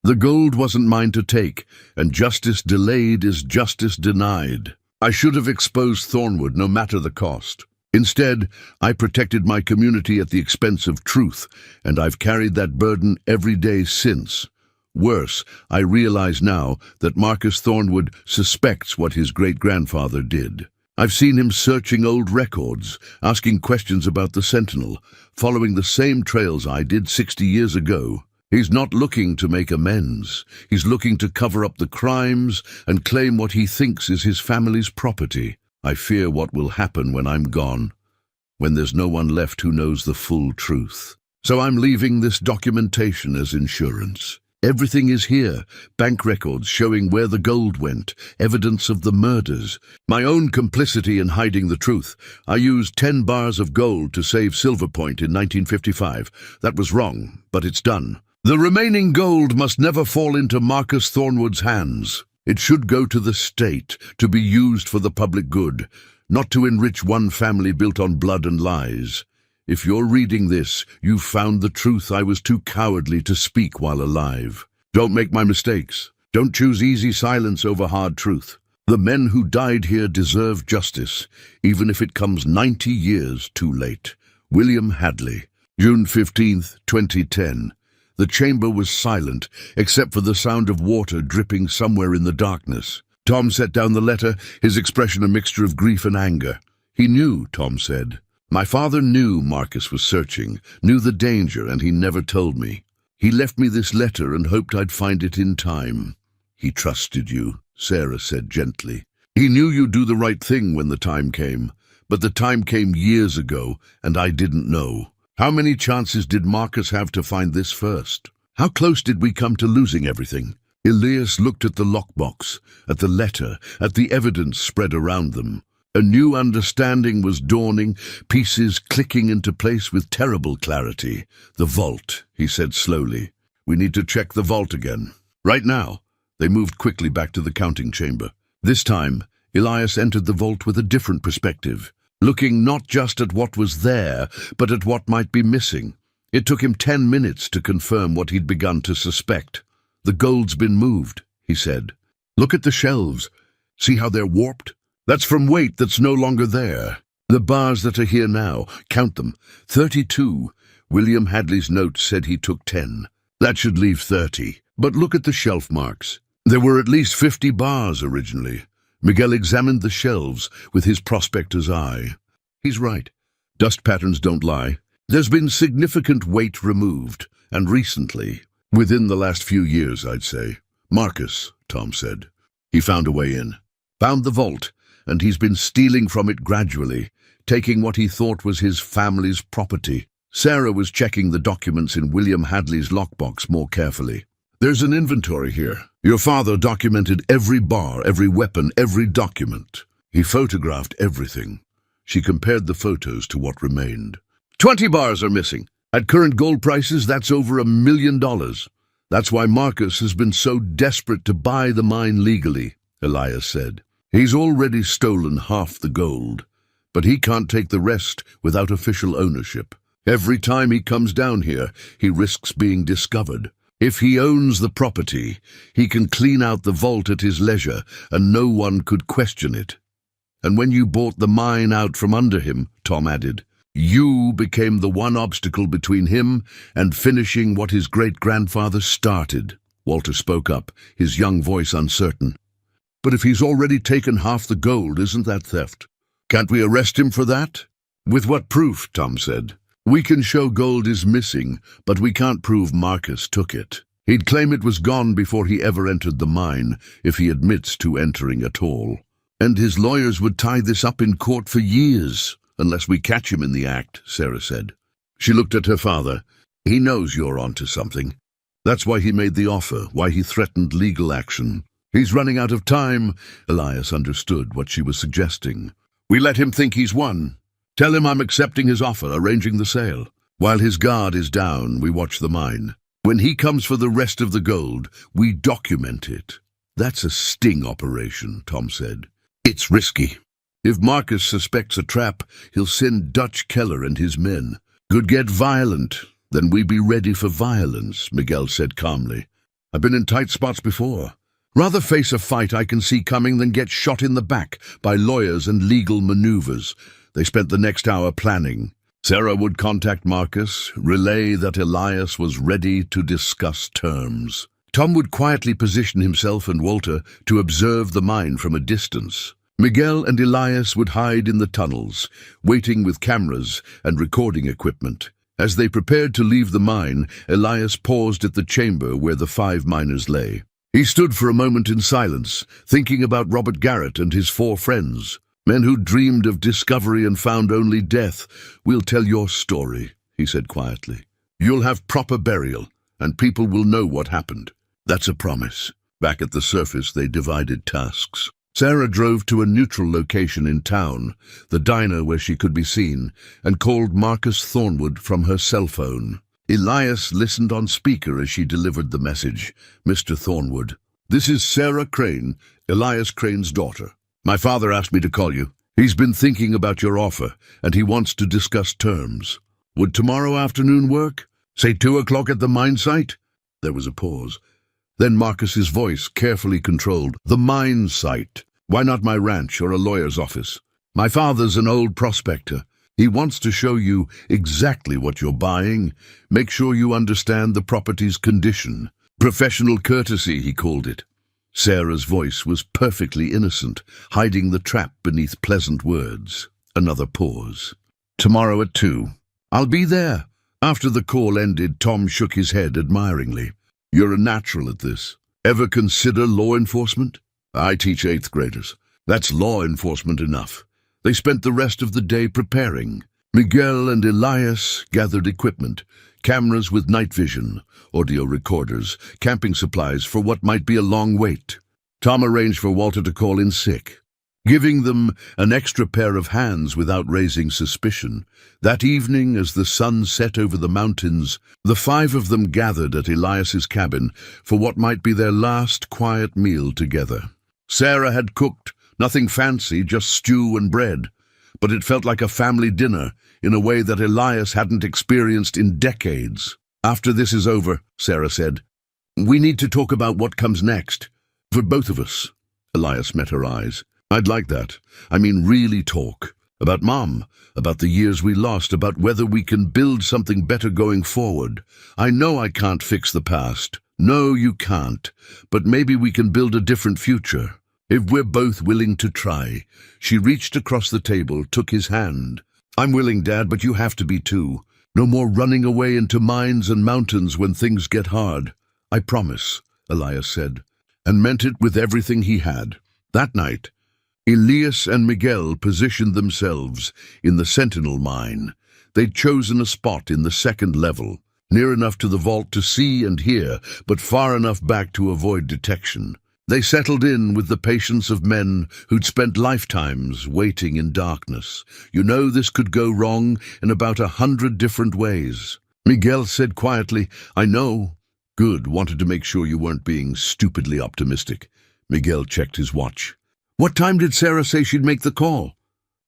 The gold wasn't mine to take, and justice delayed is justice denied. I should have exposed Thornwood no matter the cost. Instead, I protected my community at the expense of truth, and I've carried that burden every day since. Worse, I realize now that Marcus Thornwood suspects what his great-grandfather did. I've seen him searching old records, asking questions about the Sentinel, following the same trails I did 60 years ago. He's not looking to make amends. He's looking to cover up the crimes and claim what he thinks is his family's property. I fear what will happen when I'm gone, when there's no one left who knows the full truth. So I'm leaving this documentation as insurance. Everything is here, bank records showing where the gold went, evidence of the murders. My own complicity in hiding the truth. I used 10 bars of gold to save Silver Point in 1955. That was wrong, but it's done. The remaining gold must never fall into Marcus Thornwood's hands. It should go to the state, to be used for the public good, not to enrich one family built on blood and lies. If you're reading this, you've found the truth I was too cowardly to speak while alive. Don't make my mistakes. Don't choose easy silence over hard truth. The men who died here deserve justice, even if it comes 90 years too late. William Hadley, June 15th, 2010. The chamber was silent, except for the sound of water dripping somewhere in the darkness. Tom set down the letter, his expression a mixture of grief and anger. He knew, Tom said. My father knew Marcus was searching, knew the danger, and he never told me. He left me this letter and hoped I'd find it in time. He trusted you, Sarah said gently. He knew you'd do the right thing when the time came, but the time came years ago, and I didn't know. How many chances did Marcus have to find this first? How close did we come to losing everything? Elias looked at the lockbox, at the letter, at the evidence spread around them. A new understanding was dawning, pieces clicking into place with terrible clarity. The vault, he said slowly. We need to check the vault again. Right now. They moved quickly back to the counting chamber. This time, Elias entered the vault with a different perspective, looking not just at what was there, but at what might be missing. It took him 10 minutes to confirm what he'd begun to suspect. The gold's been moved, he said. Look at the shelves. See how they're warped? That's from weight that's no longer there. The bars that are here now, count them. 32. William Hadley's note said he took 10. That should leave 30. But look at the shelf marks. There were at least 50 bars originally. Miguel examined the shelves with his prospector's eye. He's right. Dust patterns don't lie. There's been significant weight removed, and recently, within the last few years, I'd say. Marcus, Tom said. He found a way in. Found the vault, and he's been stealing from it gradually, taking what he thought was his family's property. Sarah was checking the documents in William Hadley's lockbox more carefully. There's an inventory here. Your father documented every bar, every weapon, every document. He photographed everything. She compared the photos to what remained. 20 bars are missing. At current gold prices, that's over $1 million. That's why Marcus has been so desperate to buy the mine legally, Elias said. He's already stolen half the gold, but he can't take the rest without official ownership. Every time he comes down here, he risks being discovered. If he owns the property, he can clean out the vault at his leisure, and no one could question it. And when you bought the mine out from under him, Tom added, you became the one obstacle between him and finishing what his great-grandfather started. Walter spoke up, his young voice uncertain. But if he's already taken half the gold, isn't that theft? Can't we arrest him for that? With what proof, Tom said. We can show gold is missing, but we can't prove Marcus took it. He'd claim it was gone before he ever entered the mine, if he admits to entering at all. And his lawyers would tie this up in court for years, unless we catch him in the act, Sarah said. She looked at her father. He knows you're onto something. That's why he made the offer, why he threatened legal action. He's running out of time. Elias understood what she was suggesting. We let him think he's won. Tell him I'm accepting his offer, arranging the sale. While his guard is down, we watch the mine. When he comes for the rest of the gold, we document it. That's a sting operation, Tom said. It's risky. If Marcus suspects a trap, he'll send Dutch Keller and his men. Could get violent. Then we be ready for violence, Miguel said calmly. I've been in tight spots before. Rather face a fight I can see coming than get shot in the back by lawyers and legal maneuvers. They spent the next hour planning. Sarah would contact Marcus, relay that Elias was ready to discuss terms. Tom would quietly position himself and Walter to observe the mine from a distance. Miguel and Elias would hide in the tunnels, waiting with cameras and recording equipment. As they prepared to leave the mine, Elias paused at the chamber where the 5 miners lay. He stood for a moment in silence, thinking about Robert Garrett and his 4 friends. Men who dreamed of discovery and found only death. We'll tell your story, he said quietly. You'll have proper burial, and people will know what happened. That's a promise. Back at the surface, they divided tasks. Sarah drove to a neutral location in town, the diner where she could be seen, and called Marcus Thornwood from her cell phone. Elias listened on speaker as she delivered the message. Mr. Thornwood, this is Sarah Crane, Elias Crane's daughter. My father asked me to call you. He's been thinking about your offer, and he wants to discuss terms. Would tomorrow afternoon work? Say 2 o'clock at the mine site? There was a pause. Then Marcus's voice, carefully controlled. The mine site. Why not my ranch or a lawyer's office? My father's an old prospector. He wants to show you exactly what you're buying. Make sure you understand the property's condition. Professional courtesy, he called it. Sarah's voice was perfectly innocent, hiding the trap beneath pleasant words. Another pause. Tomorrow at 2. I'll be there. After the call ended, Tom shook his head admiringly. You're a natural at this. Ever consider law enforcement? I teach 8th graders. That's law enforcement enough. They spent the rest of the day preparing. Miguel and Elias gathered equipment, cameras with night vision, audio recorders, camping supplies for what might be a long wait. Tom arranged for Walter to call in sick, giving them an extra pair of hands without raising suspicion. That evening, as the sun set over the mountains, the 5 of them gathered at Elias's cabin for what might be their last quiet meal together. Sarah had cooked, nothing fancy, just stew and bread, but it felt like a family dinner in a way that Elias hadn't experienced in decades. After this is over, Sarah said, we need to talk about what comes next. For both of us. Elias met her eyes. I'd like that. I mean, really talk. About Mom, about the years we lost, about whether we can build something better going forward. I know I can't fix the past. No, you can't. But maybe we can build a different future. If we're both willing to try. She reached across the table, took his hand. I'm willing, Dad, but you have to be too. No more running away into mines and mountains when things get hard. I promise, Elias said, and meant it with everything he had. That night, Elias and Miguel positioned themselves in the Sentinel mine. They'd chosen a spot in the second level, near enough to the vault to see and hear, but far enough back to avoid detection. They settled in with the patience of men who'd spent lifetimes waiting in darkness. You know this could go wrong in about 100 different ways. Miguel said quietly, I know. Good, wanted to make sure you weren't being stupidly optimistic. Miguel checked his watch. What time did Sarah say she'd make the call?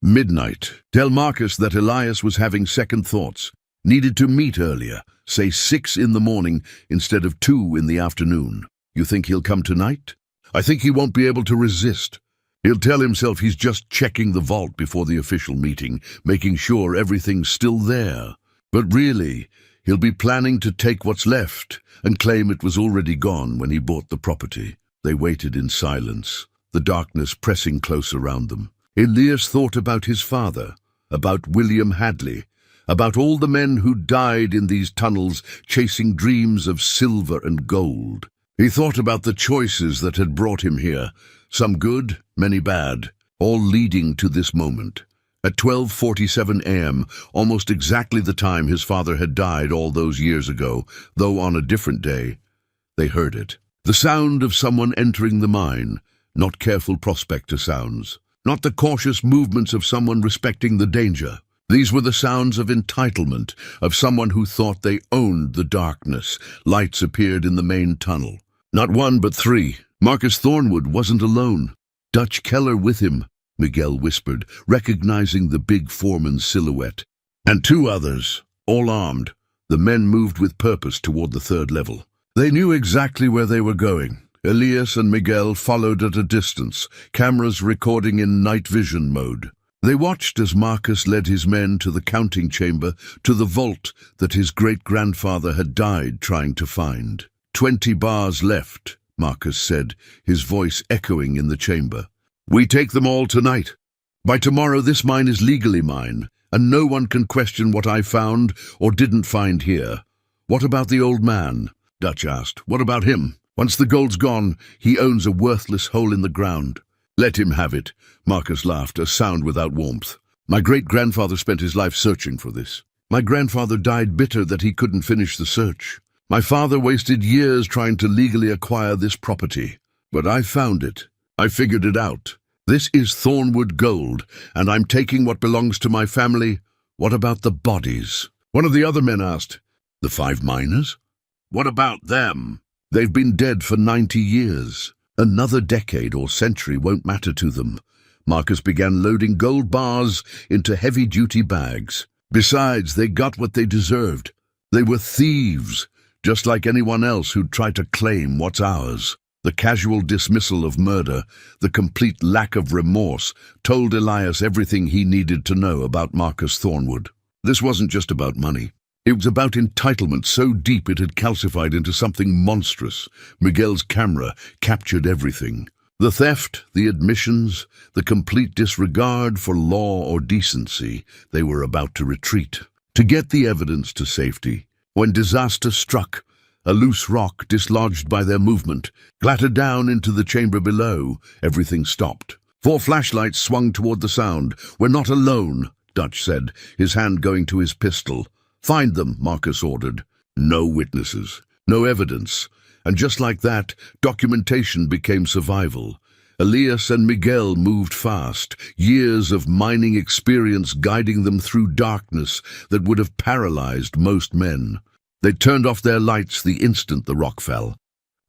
Midnight. Tell Marcus that Elias was having second thoughts. Needed to meet earlier, say 6 in the morning instead of 2 in the afternoon. You think he'll come tonight? I think he won't be able to resist. He'll tell himself he's just checking the vault before the official meeting, making sure everything's still there. But really, he'll be planning to take what's left and claim it was already gone when he bought the property. They waited in silence, the darkness pressing close around them. Elias thought about his father, about William Hadley, about all the men who died in these tunnels chasing dreams of silver and gold. He thought about the choices that had brought him here, some good, many bad, all leading to this moment. At 12:47 a.m., almost exactly the time his father had died all those years ago, though on a different day, they heard it. The sound of someone entering the mine, not careful prospector sounds, not the cautious movements of someone respecting the danger. These were the sounds of entitlement, of someone who thought they owned the darkness. Lights appeared in the main tunnel. Not 1, but 3. Marcus Thornwood wasn't alone. Dutch Keller with him, Miguel whispered, recognizing the big foreman's silhouette. And 2 others, all armed. The men moved with purpose toward the third level. They knew exactly where they were going. Elias and Miguel followed at a distance, cameras recording in night vision mode. They watched as Marcus led his men to the counting chamber, to the vault that his great-grandfather had died trying to find. 20 bars left, Marcus said, his voice echoing in the chamber. We take them all tonight. By tomorrow this mine is legally mine, and no one can question what I found or didn't find here. What about the old man? Dutch asked. What about him? Once the gold's gone, he owns a worthless hole in the ground. Let him have it, Marcus laughed, a sound without warmth. My great-grandfather spent his life searching for this. My grandfather died bitter that he couldn't finish the search. My father wasted years trying to legally acquire this property. But I found it. I figured it out. This is Thornwood gold, and I'm taking what belongs to my family. What about the bodies? One of the other men asked. The 5 miners? What about them? They've been dead for 90 years. Another decade or century won't matter to them. Marcus began loading gold bars into heavy-duty bags. Besides, they got what they deserved. They were thieves, just like anyone else who'd try to claim what's ours. The casual dismissal of murder, the complete lack of remorse, told Elias everything he needed to know about Marcus Thornwood. This wasn't just about money. It was about entitlement so deep it had calcified into something monstrous. Miguel's camera captured everything. The theft, the admissions, the complete disregard for law or decency. They were about to retreat, to get the evidence to safety. When disaster struck, a loose rock dislodged by their movement clattered down into the chamber below. Everything stopped. 4 flashlights swung toward the sound. We're not alone, Dutch said, his hand going to his pistol. Find them, Marcus ordered. No witnesses, no evidence. And just like that, documentation became survival. Elias and Miguel moved fast, years of mining experience guiding them through darkness that would have paralyzed most men. They turned off their lights the instant the rock fell,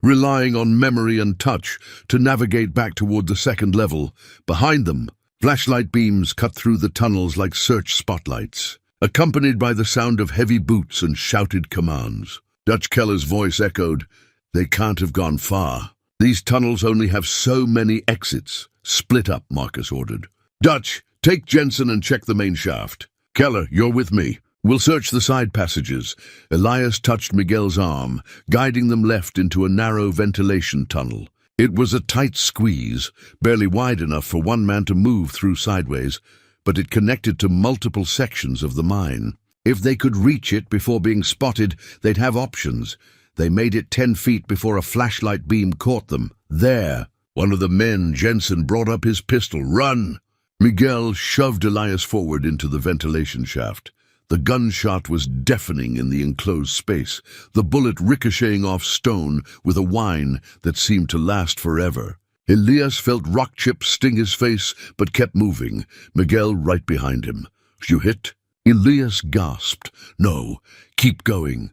relying on memory and touch to navigate back toward the second level. Behind them, flashlight beams cut through the tunnels like search spotlights, accompanied by the sound of heavy boots and shouted commands. Dutch Keller's voice echoed, They can't have gone far. These tunnels only have so many exits. Split up, Marcus ordered. Dutch, take Jensen and check the main shaft. Keller, you're with me. We'll search the side passages. Elias touched Miguel's arm, guiding them left into a narrow ventilation tunnel. It was a tight squeeze, barely wide enough for one man to move through sideways, but it connected to multiple sections of the mine. If they could reach it before being spotted, they'd have options. They made it 10 feet before a flashlight beam caught them. There! One of the men, Jensen, brought up his pistol. Run! Miguel shoved Elias forward into the ventilation shaft. The gunshot was deafening in the enclosed space, the bullet ricocheting off stone with a whine that seemed to last forever. Elias felt rock chips sting his face, but kept moving, Miguel right behind him. You hit? Elias gasped. No, keep going.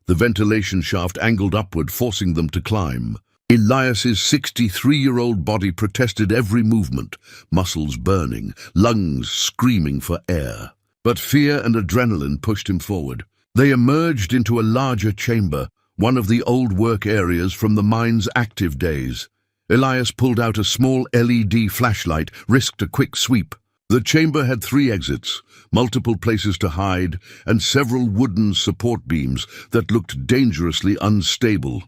The ventilation shaft angled upward, forcing them to climb. Elias's 63-year-old body protested every movement, muscles burning, lungs screaming for air. But fear and adrenaline pushed him forward. They emerged into a larger chamber, one of the old work areas from the mine's active days. Elias pulled out a small LED flashlight, risked a quick sweep. The chamber had 3 exits, multiple places to hide, and several wooden support beams that looked dangerously unstable.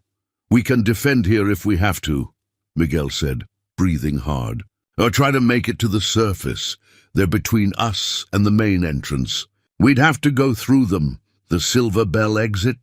We can defend here if we have to, Miguel said, breathing hard. Or try to make it to the surface. They're between us and the main entrance. We'd have to go through them. The Silver Bell exit?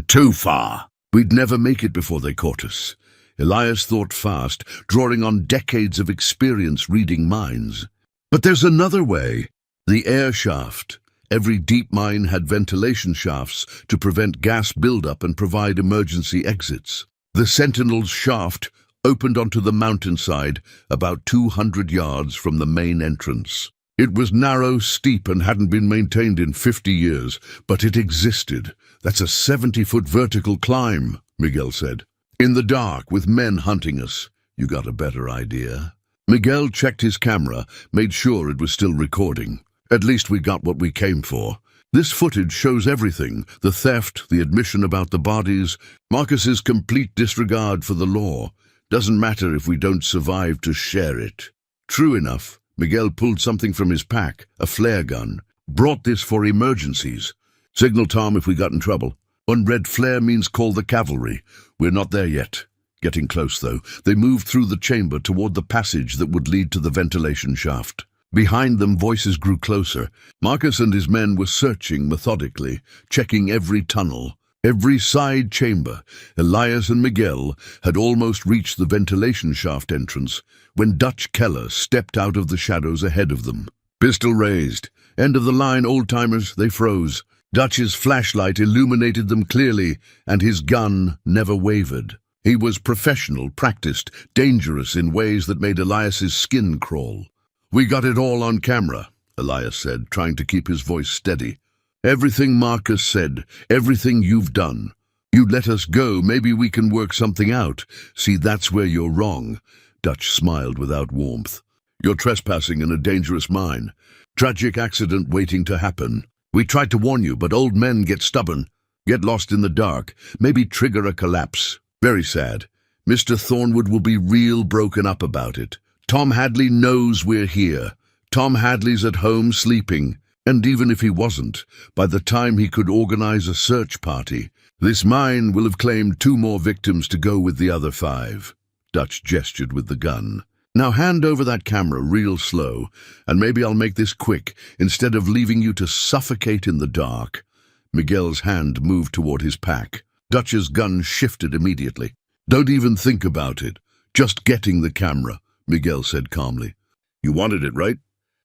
Too far. We'd never make it before they caught us. Elias thought fast, drawing on decades of experience reading minds. But there's another way. The air shaft. Every deep mine had ventilation shafts to prevent gas buildup and provide emergency exits. The Sentinel's shaft opened onto the mountainside about 200 yards from the main entrance. It was narrow, steep, and hadn't been maintained in 50 years, but it existed. That's a 70-foot vertical climb, Miguel said. In the dark, with men hunting us. You got a better idea? Miguel checked his camera, made sure it was still recording. At least we got what we came for. This footage shows everything, the theft, the admission about the bodies, Marcus's complete disregard for the law. Doesn't matter if we don't survive to share it. True enough, Miguel pulled something from his pack, a flare gun. Brought this for emergencies. Signal Tom if we got in trouble. One red flare means call the cavalry. We're not there yet. Getting close, though. They moved through the chamber toward the passage that would lead to the ventilation shaft. Behind them, voices grew closer. Marcus and his men were searching methodically, checking every tunnel, every side chamber. Elias and Miguel had almost reached the ventilation shaft entrance when Dutch Keller stepped out of the shadows ahead of them. Pistol raised. End of the line, old-timers, they froze. Dutch's flashlight illuminated them clearly, and his gun never wavered. He was professional, practiced, dangerous in ways that made Elias's skin crawl. We got it all on camera, Elias said, trying to keep his voice steady. Everything Marcus said, everything you've done. You let us go, maybe we can work something out. See, that's where you're wrong. Dutch smiled without warmth. You're trespassing in a dangerous mine. Tragic accident waiting to happen. We tried to warn you, but old men get stubborn. Get lost in the dark. Maybe trigger a collapse. Very sad. Mr. Thornwood will be real broken up about it. Tom Hadley knows we're here. Tom Hadley's at home sleeping. And even if he wasn't, by the time he could organize a search party, this mine will have claimed 2 more victims to go with the other 5. Dutch gestured with the gun. Now hand over that camera real slow, and maybe I'll make this quick, instead of leaving you to suffocate in the dark. Miguel's hand moved toward his pack. Dutch's gun shifted immediately. Don't even think about it. Just getting the camera, Miguel said calmly. You wanted it, right?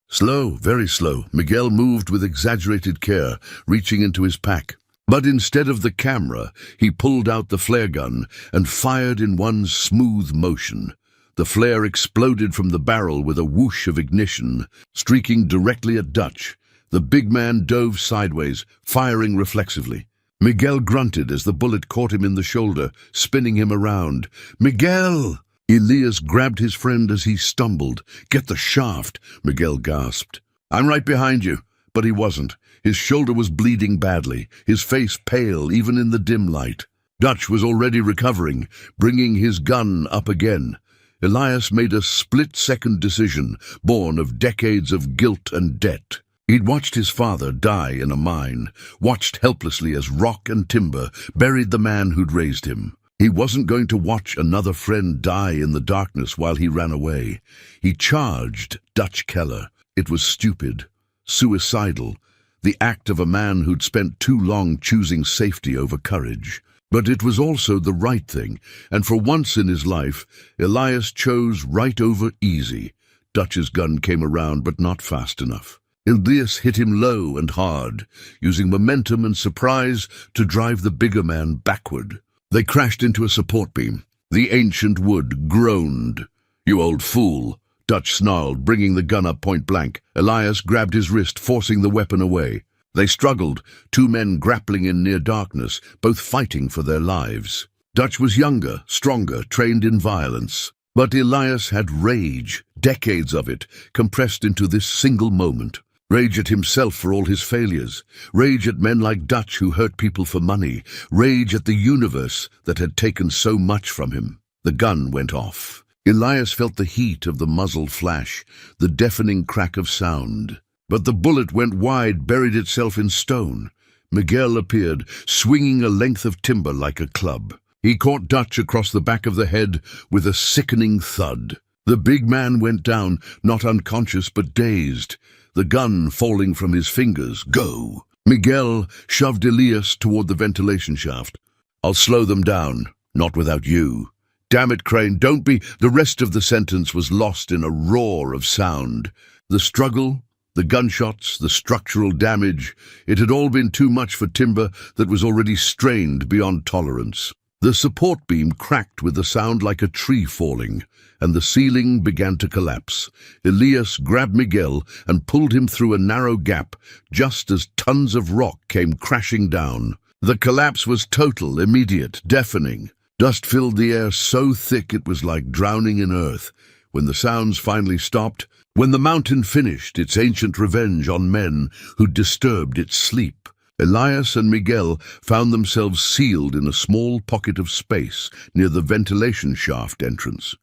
Slow, very slow. Miguel moved with exaggerated care, reaching into his pack. But instead of the camera, he pulled out the flare gun and fired in one smooth motion. The flare exploded from the barrel with a whoosh of ignition, streaking directly at Dutch. The big man dove sideways, firing reflexively. Miguel grunted as the bullet caught him in the shoulder, spinning him around. Miguel! Elias grabbed his friend as he stumbled. Get the shaft, Miguel gasped. I'm right behind you. But he wasn't. His shoulder was bleeding badly, his face pale even in the dim light. Dutch was already recovering, bringing his gun up again. Elias made a split-second decision, born of decades of guilt and debt. He'd watched his father die in a mine, watched helplessly as rock and timber buried the man who'd raised him. He wasn't going to watch another friend die in the darkness while he ran away. He charged Dutch Keller. It was stupid, suicidal, the act of a man who'd spent too long choosing safety over courage. But it was also the right thing, and for once in his life, Elias chose right over easy. Dutch's gun came around, but not fast enough. Elias hit him low and hard, using momentum and surprise to drive the bigger man backward. They crashed into a support beam. The ancient wood groaned. "You old fool," Dutch snarled, bringing the gun up point blank. Elias grabbed his wrist, forcing the weapon away. They struggled, two men grappling in near darkness, both fighting for their lives. Dutch was younger, stronger, trained in violence. But Elias had rage, decades of it, compressed into this single moment. Rage at himself for all his failures. Rage at men like Dutch who hurt people for money. Rage at the universe that had taken so much from him. The gun went off. Elias felt the heat of the muzzle flash, the deafening crack of sound. But the bullet went wide, buried itself in stone. Miguel appeared, swinging a length of timber like a club. He caught Dutch across the back of the head with a sickening thud. The big man went down, not unconscious but dazed, the gun falling from his fingers. "Go!" Miguel shoved Elias toward the ventilation shaft. "I'll slow them down, not without you." "Damn it, Crane, don't be—" The rest of the sentence was lost in a roar of sound. The struggle, the gunshots, the structural damage, it had all been too much for timber that was already strained beyond tolerance. The support beam cracked with a sound like a tree falling, and the ceiling began to collapse. Elias grabbed Miguel and pulled him through a narrow gap, just as tons of rock came crashing down. The collapse was total, immediate, deafening. Dust filled the air so thick it was like drowning in earth. When the sounds finally stopped, when the mountain finished its ancient revenge on men who disturbed its sleep, Elias and Miguel found themselves sealed in a small pocket of space near the ventilation shaft entrance.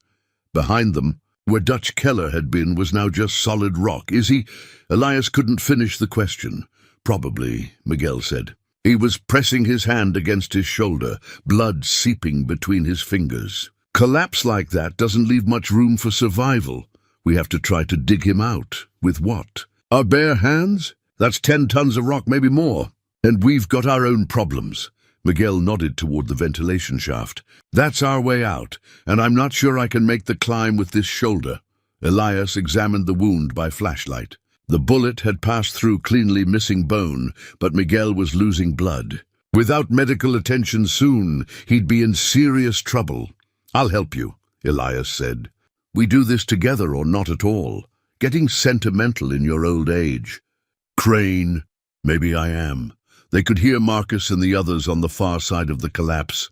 Behind them, where Dutch Keller had been, was now just solid rock. "Is he—" Elias couldn't finish the question. "Probably," Miguel said. He was pressing his hand against his shoulder, blood seeping between his fingers. "Collapse like that doesn't leave much room for survival. We have to try to dig him out. With what? Our bare hands? That's 10 tons of rock, maybe more. And we've got our own problems." Miguel nodded toward the ventilation shaft. "That's our way out, and I'm not sure I can make the climb with this shoulder." Elias examined the wound by flashlight. The bullet had passed through cleanly missing bone, but Miguel was losing blood. Without medical attention soon, he'd be in serious trouble. "I'll help you," Elias said. "We do this together or not at all. Getting sentimental in your old age." "Crane, maybe I am." They could hear Marcus and the others on the far side of the collapse,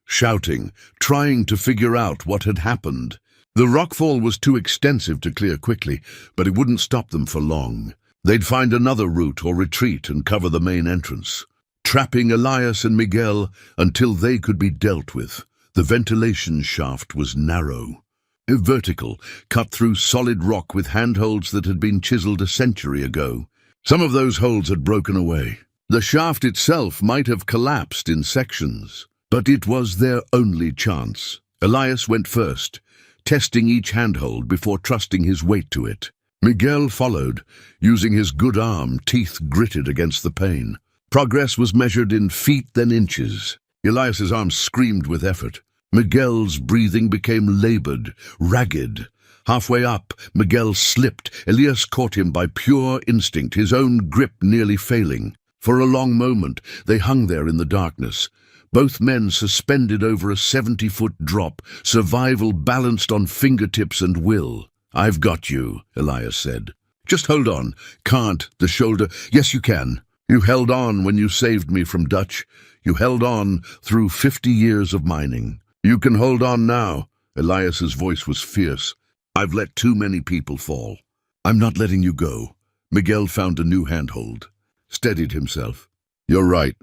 shouting, trying to figure out what had happened. The rockfall was too extensive to clear quickly, but it wouldn't stop them for long. They'd find another route or retreat and cover the main entrance, trapping Elias and Miguel until they could be dealt with. The ventilation shaft was narrow, vertical, cut through solid rock with handholds that had been chiseled a century ago. Some of those holes had broken away. The shaft itself might have collapsed in sections, but it was their only chance. Elias went first, testing each handhold before trusting his weight to it. Miguel followed, using his good arm, teeth gritted against the pain. Progress was measured in feet then inches. Elias's arm screamed with effort. Miguel's breathing became labored, ragged. Halfway up, Miguel slipped. Elias caught him by pure instinct, his own grip nearly failing. For a long moment, they hung there in the darkness, both men suspended over a 70-foot drop, survival balanced on fingertips and will. "I've got you," Elias said. "Just hold on." "Can't." The shoulder. "Yes, you can. You held on when you saved me from Dutch. You held on through 50 years of mining. You can hold on now." Elias's voice was fierce. "I've let too many people fall. I'm not letting you go." Miguel found a new handhold, steadied himself. "You're right.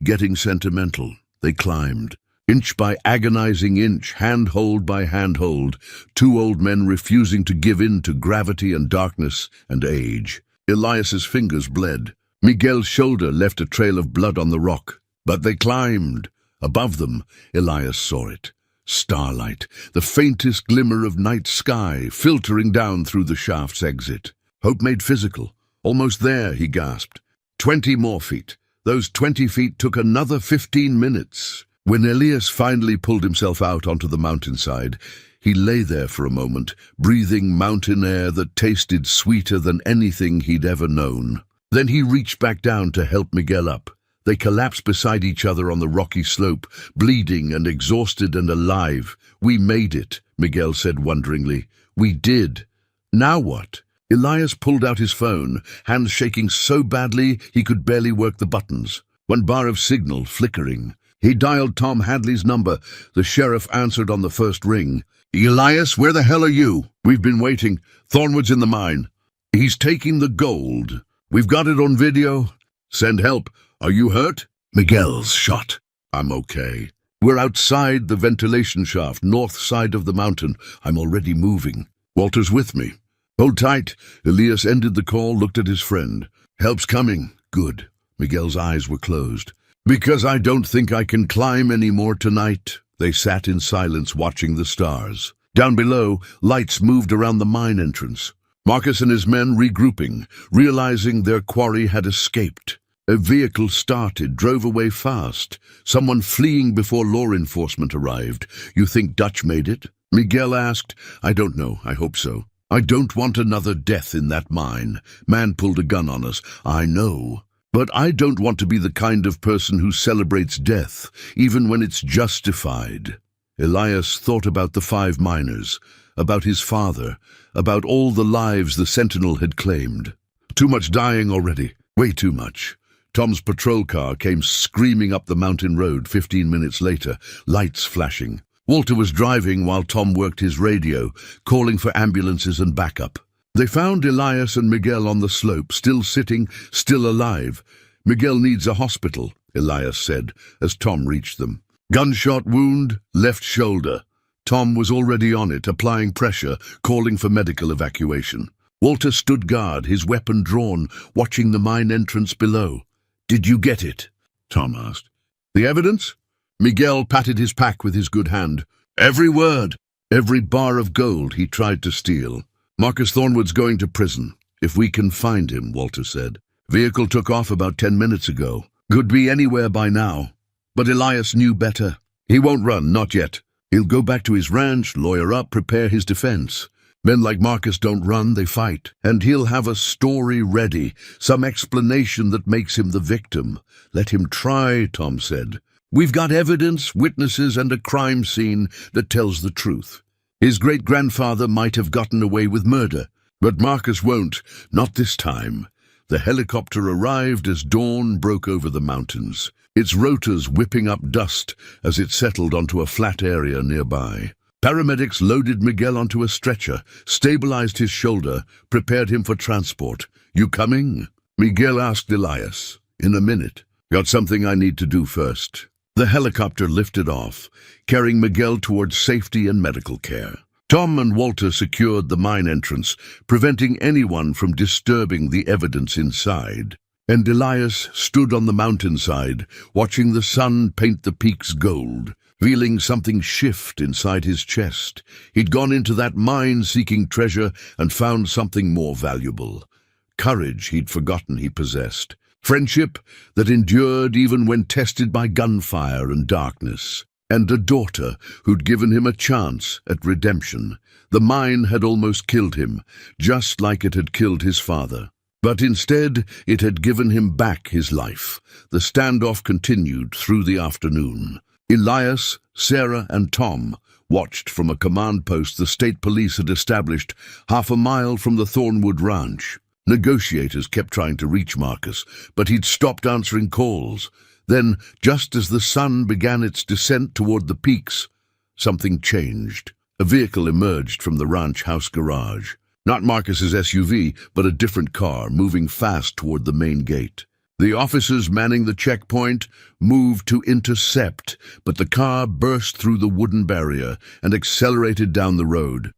Getting sentimental." They climbed, inch by agonizing inch, handhold by handhold, two old men refusing to give in to gravity and darkness and age. Elias's fingers bled. Miguel's shoulder left a trail of blood on the rock. But they climbed, Above them, Elias saw it. Starlight, the faintest glimmer of night sky, filtering down through the shaft's exit. Hope made physical. Almost there, he gasped. 20 more feet. Those 20 feet took another 15 minutes. When Elias finally pulled himself out onto the mountainside, he lay there for a moment, breathing mountain air that tasted sweeter than anything he'd ever known. Then he reached back down to help Miguel up. They collapsed beside each other on the rocky slope, bleeding and exhausted and alive. "We made it," Miguel said wonderingly. "We did. Now what?" Elias pulled out his phone, hands shaking so badly he could barely work the buttons. One bar of signal flickering. He dialed Tom Hadley's number. The sheriff answered on the first ring. "Elias, where the hell are you?" "We've been waiting. Thornwood's in the mine. He's taking the gold. We've got it on video. Send help. Are you hurt?" "Miguel's shot." "I'm okay. We're outside the ventilation shaft, north side of the mountain. I'm already moving. Walter's with me." "Hold tight." Elias ended the call, looked at his friend. "Help's coming." "Good." Miguel's eyes were closed. "Because I don't think I can climb any more tonight." They sat in silence, watching the stars. Down below, lights moved around the mine entrance. Marcus and his men regrouping, realizing their quarry had escaped. A vehicle started, drove away fast. Someone fleeing before law enforcement arrived. "You think Dutch made it?" Miguel asked. "I don't know. I hope so. I don't want another death in that mine. Man pulled a gun on us. I know. But I don't want to be the kind of person who celebrates death, even when it's justified." Elias thought about the 5 miners, about his father, about all the lives the Sentinel had claimed. Too much dying already. Way too much. Tom's patrol car came screaming up the mountain road 15 minutes later, lights flashing. Walter was driving while Tom worked his radio, calling for ambulances and backup. They found Elias and Miguel on the slope, still sitting, still alive. "Miguel needs a hospital," Elias said, as Tom reached them. "Gunshot wound, left shoulder." Tom was already on it, applying pressure, calling for medical evacuation. Walter stood guard, his weapon drawn, watching the mine entrance below. "Did you get it?" Tom asked. "The evidence?" Miguel patted his pack with his good hand. "Every word. Every bar of gold he tried to steal. Marcus Thornwood's going to prison, if we can find him," Walter said. "Vehicle took off about 10 minutes ago. Could be anywhere by now." But Elias knew better. He won't run, not yet. He'll go back to his ranch, lawyer up, prepare his defense. Men like Marcus don't run, they fight. And he'll have a story ready, some explanation that makes him the victim. "Let him try," Tom said. "We've got evidence, witnesses, and a crime scene that tells the truth. His great-grandfather might have gotten away with murder, but Marcus won't, not this time." The helicopter arrived as dawn broke over the mountains, its rotors whipping up dust as it settled onto a flat area nearby. Paramedics loaded Miguel onto a stretcher, stabilized his shoulder, prepared him for transport. "You coming?" Miguel asked Elias. "In a minute. Got something I need to do first." The helicopter lifted off, carrying Miguel towards safety and medical care. Tom and Walter secured the mine entrance, preventing anyone from disturbing the evidence inside. And Elias stood on the mountainside, watching the sun paint the peaks gold, feeling something shift inside his chest. He'd gone into that mine seeking treasure and found something more valuable. Courage he'd forgotten he possessed. Friendship that endured even when tested by gunfire and darkness. And a daughter who'd given him a chance at redemption. The mine had almost killed him, just like it had killed his father. But instead, it had given him back his life. The standoff continued through the afternoon. Elias, Sarah, and Tom watched from a command post the state police had established 1/2 mile from the Thornwood Ranch. Negotiators kept trying to reach Marcus, but he'd stopped answering calls. Then, just as the sun began its descent toward the peaks, something changed. A vehicle emerged from the ranch house garage. Not Marcus's SUV, but a different car, moving fast toward the main gate. The officers manning the checkpoint moved to intercept, but the car burst through the wooden barrier and accelerated down the road.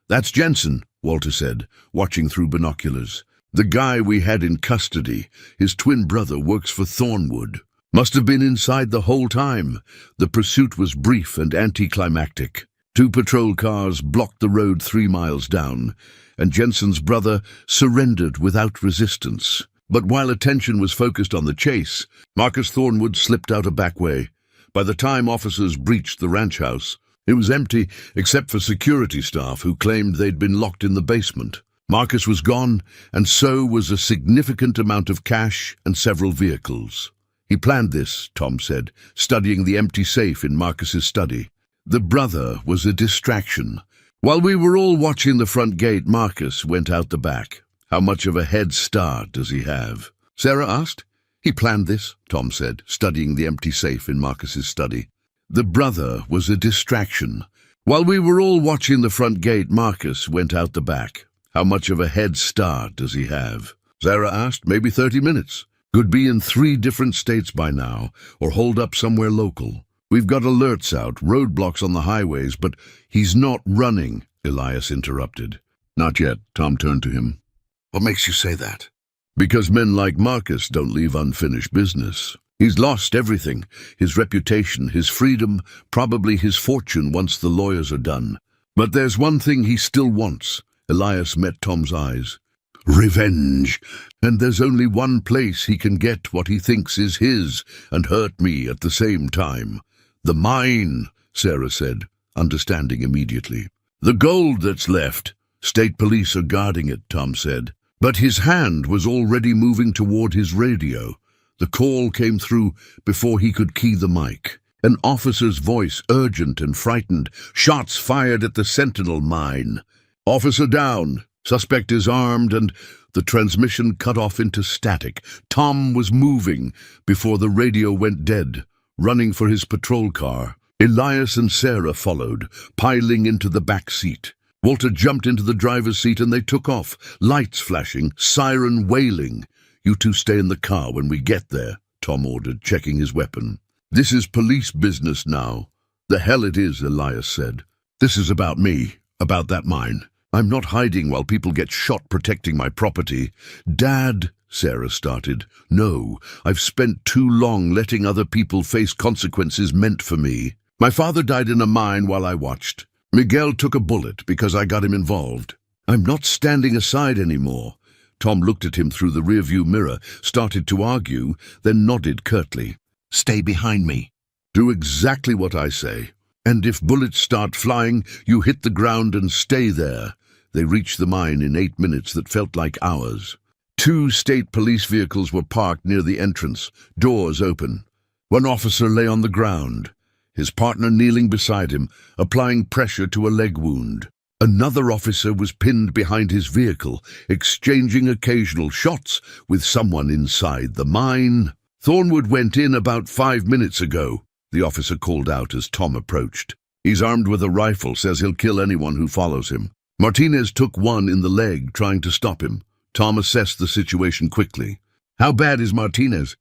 "That's Jensen," Walter said, watching through binoculars. "The guy we had in custody. His twin brother works for Thornwood." Must have been inside the whole time. The pursuit was brief and anticlimactic. 2 patrol cars blocked the road 3 miles down, and Jensen's brother surrendered without resistance. But while attention was focused on the chase, Marcus Thornwood slipped out a back way. By the time officers breached the ranch house, it was empty except for security staff who claimed they'd been locked in the basement. Marcus was gone, and so was a significant amount of cash and several vehicles. He planned this, Tom said, studying the empty safe in Marcus's study. The brother was a distraction. While we were all watching the front gate, Marcus went out the back. How much of a head start does he have? Sarah asked. He planned this, Tom said, studying the empty safe in Marcus's study. The brother was a distraction. While we were all watching the front gate, Marcus went out the back. How much of a head start does he have? Sarah asked. Maybe 30 minutes. Could be in 3 different states by now, or holed up somewhere local. We've got alerts out, roadblocks on the highways, but he's not running, Elias interrupted. Not yet, Tom turned to him. What makes you say that? Because men like Marcus don't leave unfinished business. He's lost everything, his reputation, his freedom, probably his fortune once the lawyers are done. But there's one thing he still wants. Elias met Tom's eyes. Revenge. And there's only one place he can get what he thinks is his and hurt me at the same time. The mine, Sarah said, understanding immediately. The gold that's left. State police are guarding it, Tom said. But his hand was already moving toward his radio. The call came through before he could key the mic. An officer's voice, urgent and frightened. Shots fired at the Sentinel mine. Officer down. Suspect is armed, and the transmission cut off into static. Tom was moving before the radio went dead, running for his patrol car. Elias and Sarah followed, piling into the back seat. Walter jumped into the driver's seat and they took off, lights flashing, siren wailing. You 2 stay in the car when we get there, Tom ordered, checking his weapon. This is police business now. The hell it is, Elias said. This is about me, about that mine. I'm not hiding while people get shot protecting my property. Dad, Sarah started. No, I've spent too long letting other people face consequences meant for me. My father died in a mine while I watched. Miguel took a bullet because I got him involved. I'm not standing aside anymore. Tom looked at him through the rearview mirror, started to argue, then nodded curtly. Stay behind me. Do exactly what I say. And if bullets start flying, you hit the ground and stay there. They reached the mine in 8 minutes that felt like hours. 2 state police vehicles were parked near the entrance, doors open. One officer lay on the ground, his partner kneeling beside him, applying pressure to a leg wound. Another officer was pinned behind his vehicle, exchanging occasional shots with someone inside the mine. Thornwood went in about 5 minutes ago, the officer called out as Tom approached. He's armed with a rifle, says he'll kill anyone who follows him. Martinez took one in the leg, trying to stop him. Tom assessed the situation quickly. How bad is Martinez?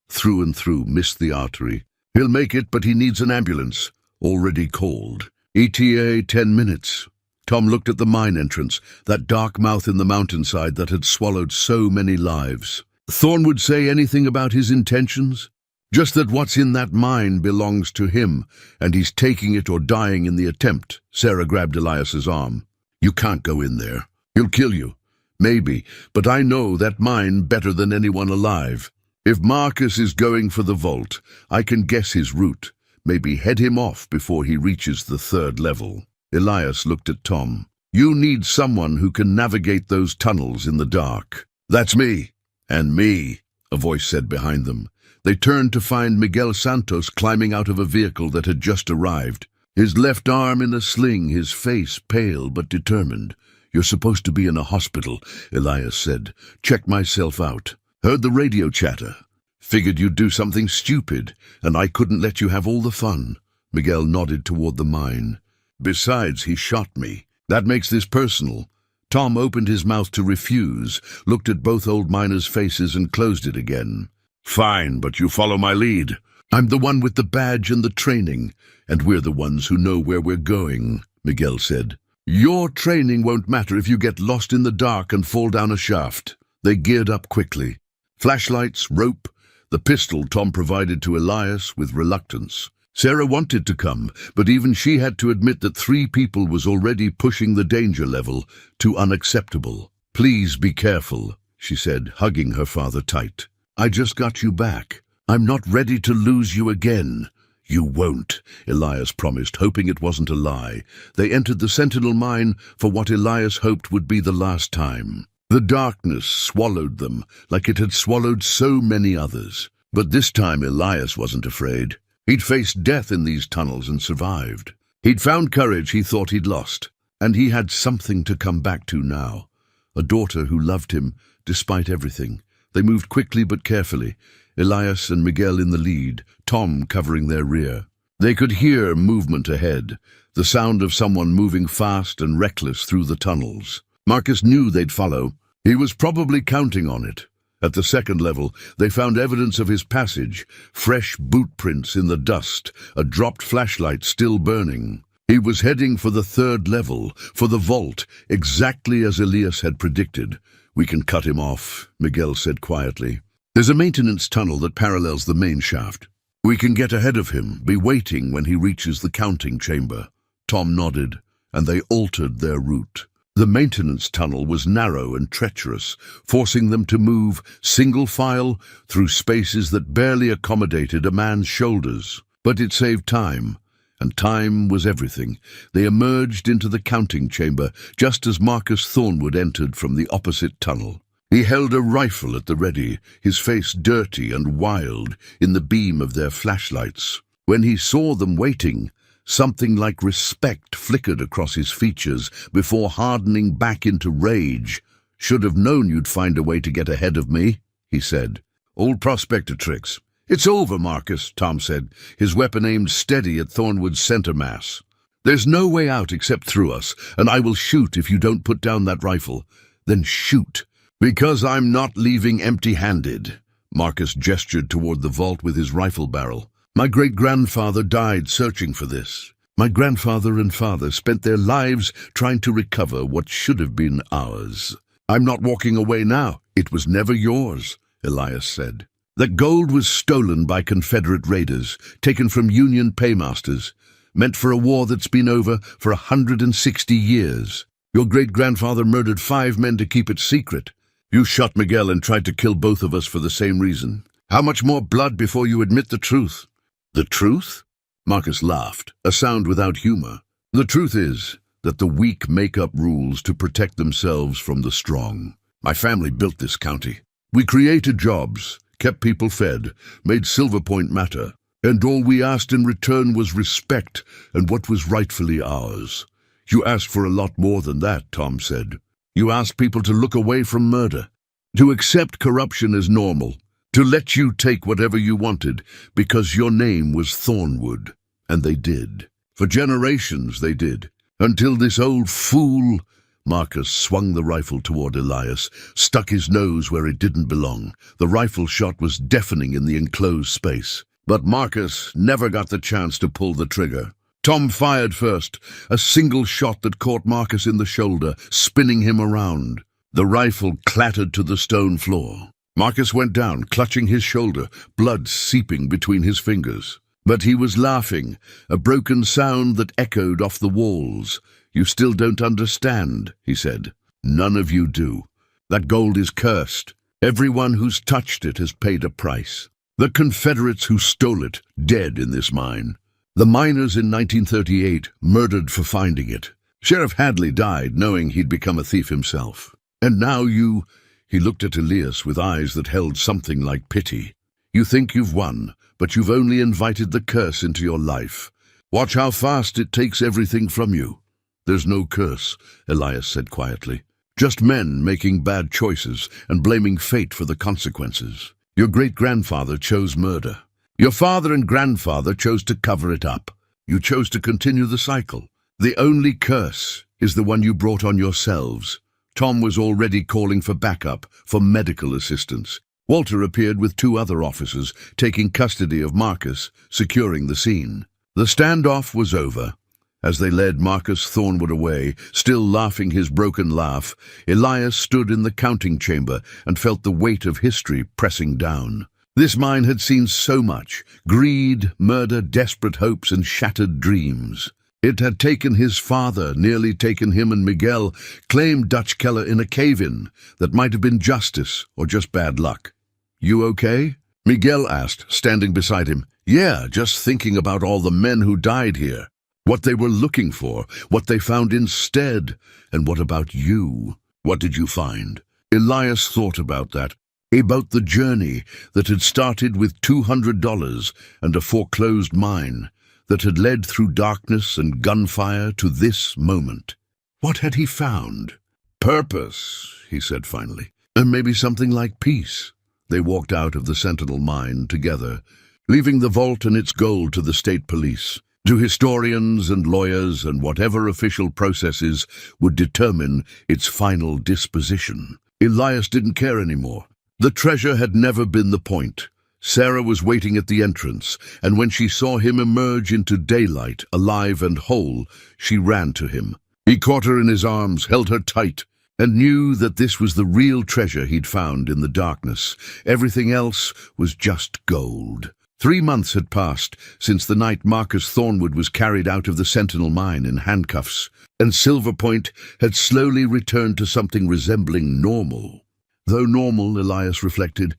Through and through, missed the artery. He'll make it, but he needs an ambulance. Already called. ETA 10 minutes. Tom looked at the mine entrance, that dark mouth in the mountainside that had swallowed so many lives. Thornwood say anything about his intentions? Just that what's in that mine belongs to him, and he's taking it or dying in the attempt. Sarah grabbed Elias's arm. You can't go in there. He'll kill you. Maybe, but I know that mine better than anyone alive. If Marcus is going for the vault, I can guess his route. Maybe head him off before he reaches the 3rd level. Elias looked at Tom. You need someone who can navigate those tunnels in the dark. That's me. And me, a voice said behind them. They turned to find Miguel Santos climbing out of a vehicle that had just arrived. His left arm in a sling, his face pale but determined. You're supposed to be in a hospital, Elias said. Check myself out. Heard the radio chatter. Figured you'd do something stupid, and I couldn't let you have all the fun. Miguel nodded toward the mine. Besides, he shot me. That makes this personal. Tom opened his mouth to refuse, looked at both old miners' faces and closed it again. Fine, but you follow my lead. I'm the one with the badge and the training, and we're the ones who know where we're going, Miguel said. Your training won't matter if you get lost in the dark and fall down a shaft. They geared up quickly. Flashlights, rope. The pistol Tom provided to Elias with reluctance. Sarah wanted to come, but even she had to admit that 3 people was already pushing the danger level to unacceptable. "Please be careful," she said, hugging her father tight. "I just got you back. I'm not ready to lose you again." "You won't," Elias promised, hoping it wasn't a lie. They entered the Sentinel mine for what Elias hoped would be the last time. The darkness swallowed them like it had swallowed so many others. But this time Elias wasn't afraid. He'd faced death in these tunnels and survived. He'd found courage he thought he'd lost, and he had something to come back to now. A daughter who loved him despite everything. They moved quickly but carefully, Elias and Miguel in the lead, Tom covering their rear. They could hear movement ahead, the sound of someone moving fast and reckless through the tunnels. Marcus knew they'd follow. He was probably counting on it. At the second level, they found evidence of his passage, fresh boot prints in the dust, a dropped flashlight still burning. He was heading for the 3rd level, for the vault, exactly as Elias had predicted. "We can cut him off," Miguel said quietly. "There's a maintenance tunnel that parallels the main shaft. We can get ahead of him, be waiting when he reaches the counting chamber." Tom nodded, and they altered their route. The maintenance tunnel was narrow and treacherous, forcing them to move single file through spaces that barely accommodated a man's shoulders. But it saved time, and time was everything. They emerged into the counting chamber just as Marcus Thornwood entered from the opposite tunnel. He held a rifle at the ready, his face dirty and wild in the beam of their flashlights. When he saw them waiting, something like respect flickered across his features before hardening back into rage. "Should have known you'd find a way to get ahead of me," he said. "Old prospector tricks." "It's over, Marcus," Tom said, his weapon aimed steady at Thornwood's center mass. "There's no way out except through us, and I will shoot if you don't put down that rifle." "Then shoot." "Because I'm not leaving empty-handed." Marcus gestured toward the vault with his rifle barrel. "My great-grandfather died searching for this. My grandfather and father spent their lives trying to recover what should have been ours. I'm not walking away now." "It was never yours," Elias said. "That gold was stolen by Confederate raiders, taken from Union paymasters, meant for a war that's been over for 160 years. Your great-grandfather murdered 5 men to keep it secret. You shot Miguel and tried to kill both of us for the same reason. How much more blood before you admit the truth?" "The truth?" Marcus laughed, a sound without humor. "The truth is that the weak make up rules to protect themselves from the strong. My family built this county. We created jobs, kept people fed, made Silver Point matter, and all we asked in return was respect and what was rightfully ours. You asked for a lot more than that," Tom said. "You asked people to look away from murder, to accept corruption as normal, to let you take whatever you wanted because your name was Thornwood." And they did. For generations they did. Until this old fool— Marcus swung the rifle toward Elias, stuck his nose where it didn't belong. The rifle shot was deafening in the enclosed space. But Marcus never got the chance to pull the trigger. Tom fired first, a single shot that caught Marcus in the shoulder, spinning him around. The rifle clattered to the stone floor. Marcus went down, clutching his shoulder, blood seeping between his fingers. But he was laughing, a broken sound that echoed off the walls. "You still don't understand," he said. "None of you do. That gold is cursed. Everyone who's touched it has paid a price. The Confederates who stole it, dead in this mine. The miners in 1938, murdered for finding it. Sheriff Hadley died knowing he'd become a thief himself. And now you—" He looked at Elias with eyes that held something like pity. "You think you've won, but you've only invited the curse into your life. Watch how fast it takes everything from you." "There's no curse," Elias said quietly. "Just men making bad choices and blaming fate for the consequences. Your great-grandfather chose murder. Your father and grandfather chose to cover it up. You chose to continue the cycle. The only curse is the one you brought on yourselves." Tom was already calling for backup, for medical assistance. Walter appeared with 2 other officers, taking custody of Marcus, securing the scene. The standoff was over. As they led Marcus Thornwood away, still laughing his broken laugh, Elias stood in the counting chamber and felt the weight of history pressing down. This mine had seen so much: greed, murder, desperate hopes, and shattered dreams. It had taken his father, nearly taken him, and Miguel claimed Dutch Keller in a cave-in that might have been justice or just bad luck. "You okay?" Miguel asked, standing beside him. "Yeah, just thinking about all the men who died here. What they were looking for, what they found instead. And what about you? What did you find?" Elias thought about that, about the journey that had started with $200 and a foreclosed mine, that had led through darkness and gunfire to this moment. What had he found? "Purpose," he said finally, "and maybe something like peace." They walked out of the Sentinel mine together, leaving the vault and its gold to the state police, to historians and lawyers and whatever official processes would determine its final disposition. Elias didn't care anymore. The treasure had never been the point. Sarah was waiting at the entrance, and when she saw him emerge into daylight, alive and whole, she ran to him. He caught her in his arms, held her tight, and knew that this was the real treasure he'd found in the darkness. Everything else was just gold. 3 months had passed since the night Marcus Thornwood was carried out of the Sentinel mine in handcuffs, and Silver Point had slowly returned to something resembling normal. Though normal, Elias reflected,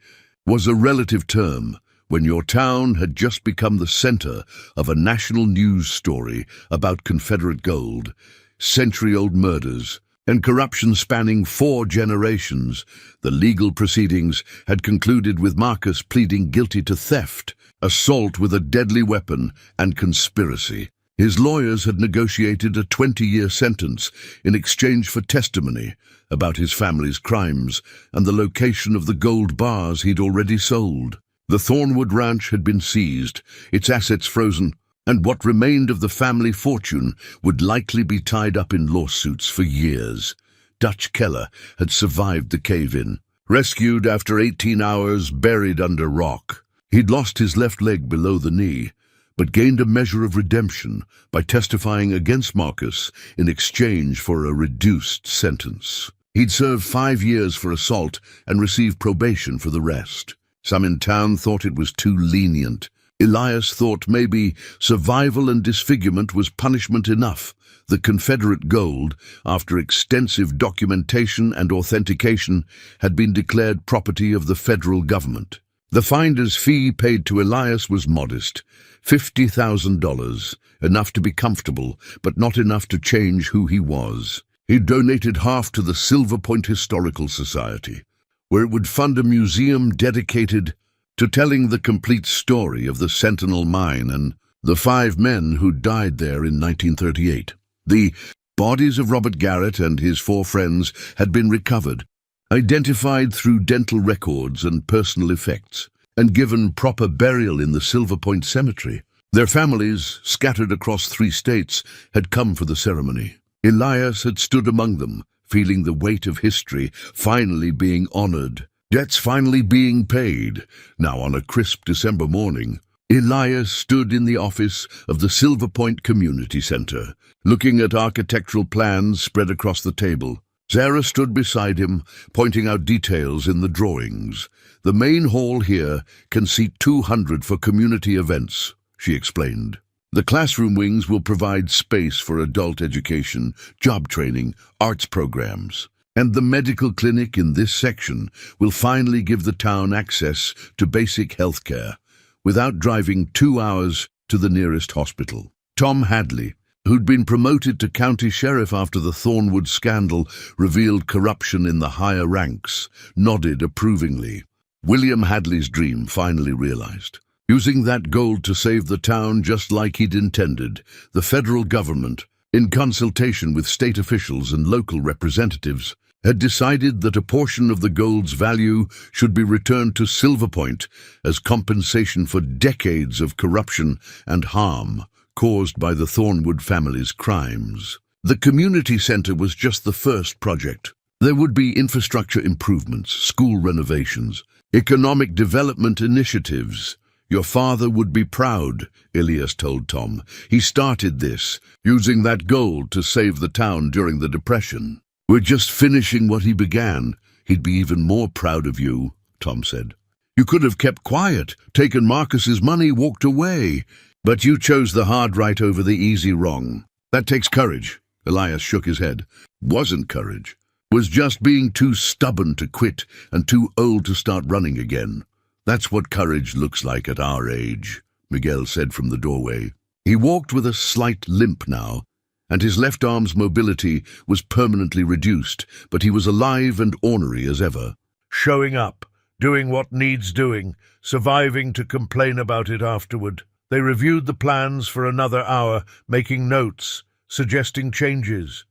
was a relative term when your town had just become the center of a national news story about Confederate gold, century-old murders, and corruption spanning 4 generations. The legal proceedings had concluded with Marcus pleading guilty to theft, assault with a deadly weapon, and conspiracy. His lawyers had negotiated a 20-year sentence in exchange for testimony about his family's crimes and the location of the gold bars he'd already sold. The Thornwood Ranch had been seized, its assets frozen, and what remained of the family fortune would likely be tied up in lawsuits for years. Dutch Keller had survived the cave-in, rescued after 18 hours buried under rock. He'd lost his left leg below the knee, but gained a measure of redemption by testifying against Marcus in exchange for a reduced sentence. He'd served 5 years for assault and received probation for the rest. Some in town thought it was too lenient. Elias thought maybe survival and disfigurement was punishment enough. The Confederate gold, after extensive documentation and authentication, had been declared property of the federal government. The finder's fee paid to Elias was modest, $50,000, enough to be comfortable, but not enough to change who he was. He donated half to the Silver Point Historical Society, where it would fund a museum dedicated to telling the complete story of the Sentinel Mine and the 5 men who died there in 1938. The bodies of Robert Garrett and his 4 friends had been recovered, identified through dental records and personal effects, and given proper burial in the Silver Point Cemetery. Their families, scattered across 3 states, had come for the ceremony. Elias had stood among them, feeling the weight of history finally being honored, debts finally being paid. Now, on a crisp December morning, Elias stood in the office of the Silver Point Community Center, looking at architectural plans spread across the table. Sarah stood beside him, pointing out details in the drawings. "The main hall here can seat 200 for community events," she explained. "The classroom wings will provide space for adult education, job training, arts programs. And the medical clinic in this section will finally give the town access to basic health care, without driving 2 hours to the nearest hospital." Tom Hadley, who'd been promoted to county sheriff after the Thornwood scandal revealed corruption in the higher ranks, nodded approvingly. William Hadley's dream finally realized. Using that gold to save the town just like he'd intended, the federal government, in consultation with state officials and local representatives, had decided that a portion of the gold's value should be returned to Silver Point as compensation for decades of corruption and harm caused by the Thornwood family's crimes. The community center was just the first project. There would be infrastructure improvements, school renovations, economic development initiatives. "Your father would be proud," Elias told Tom. "He started this, using that gold to save the town during the Depression. We're just finishing what he began. He'd be even more proud of you," Tom said. You could have kept quiet, taken Marcus's money, walked away. But you chose the hard right over the easy wrong. That takes courage. Elias shook his head. Wasn't courage. Was just being too stubborn to quit and too old to start running again. That's what courage looks like at our age, Miguel said from the doorway. He walked with a slight limp now, and his left arm's mobility was permanently reduced, but he was alive and ornery as ever. Showing up, doing what needs doing, surviving to complain about it afterward. They reviewed the plans for another hour, making notes, suggesting changes.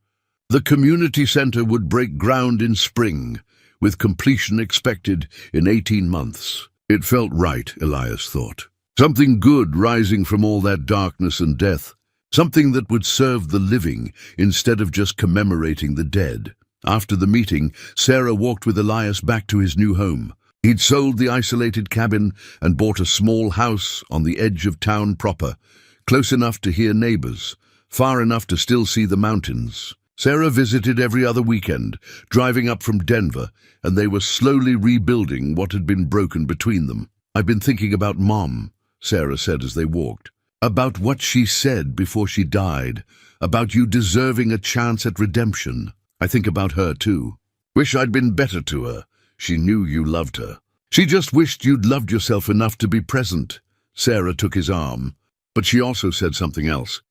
The community center would break ground in spring, with completion expected in 18 months. It felt right, Elias thought. Something good rising from all that darkness and death. Something that would serve the living instead of just commemorating the dead. After the meeting, Sarah walked with Elias back to his new home. He'd sold the isolated cabin and bought a small house on the edge of town proper, close enough to hear neighbors, far enough to still see the mountains. Sarah visited every other weekend, driving up from Denver, and they were slowly rebuilding what had been broken between them. "I've been thinking about Mom," Sarah said as they walked. "About what she said before she died, about you deserving a chance at redemption. I think about her too. Wish I'd been better to her. She knew you loved her. She just wished you'd loved yourself enough to be present." Sarah took his arm, but she also said something else.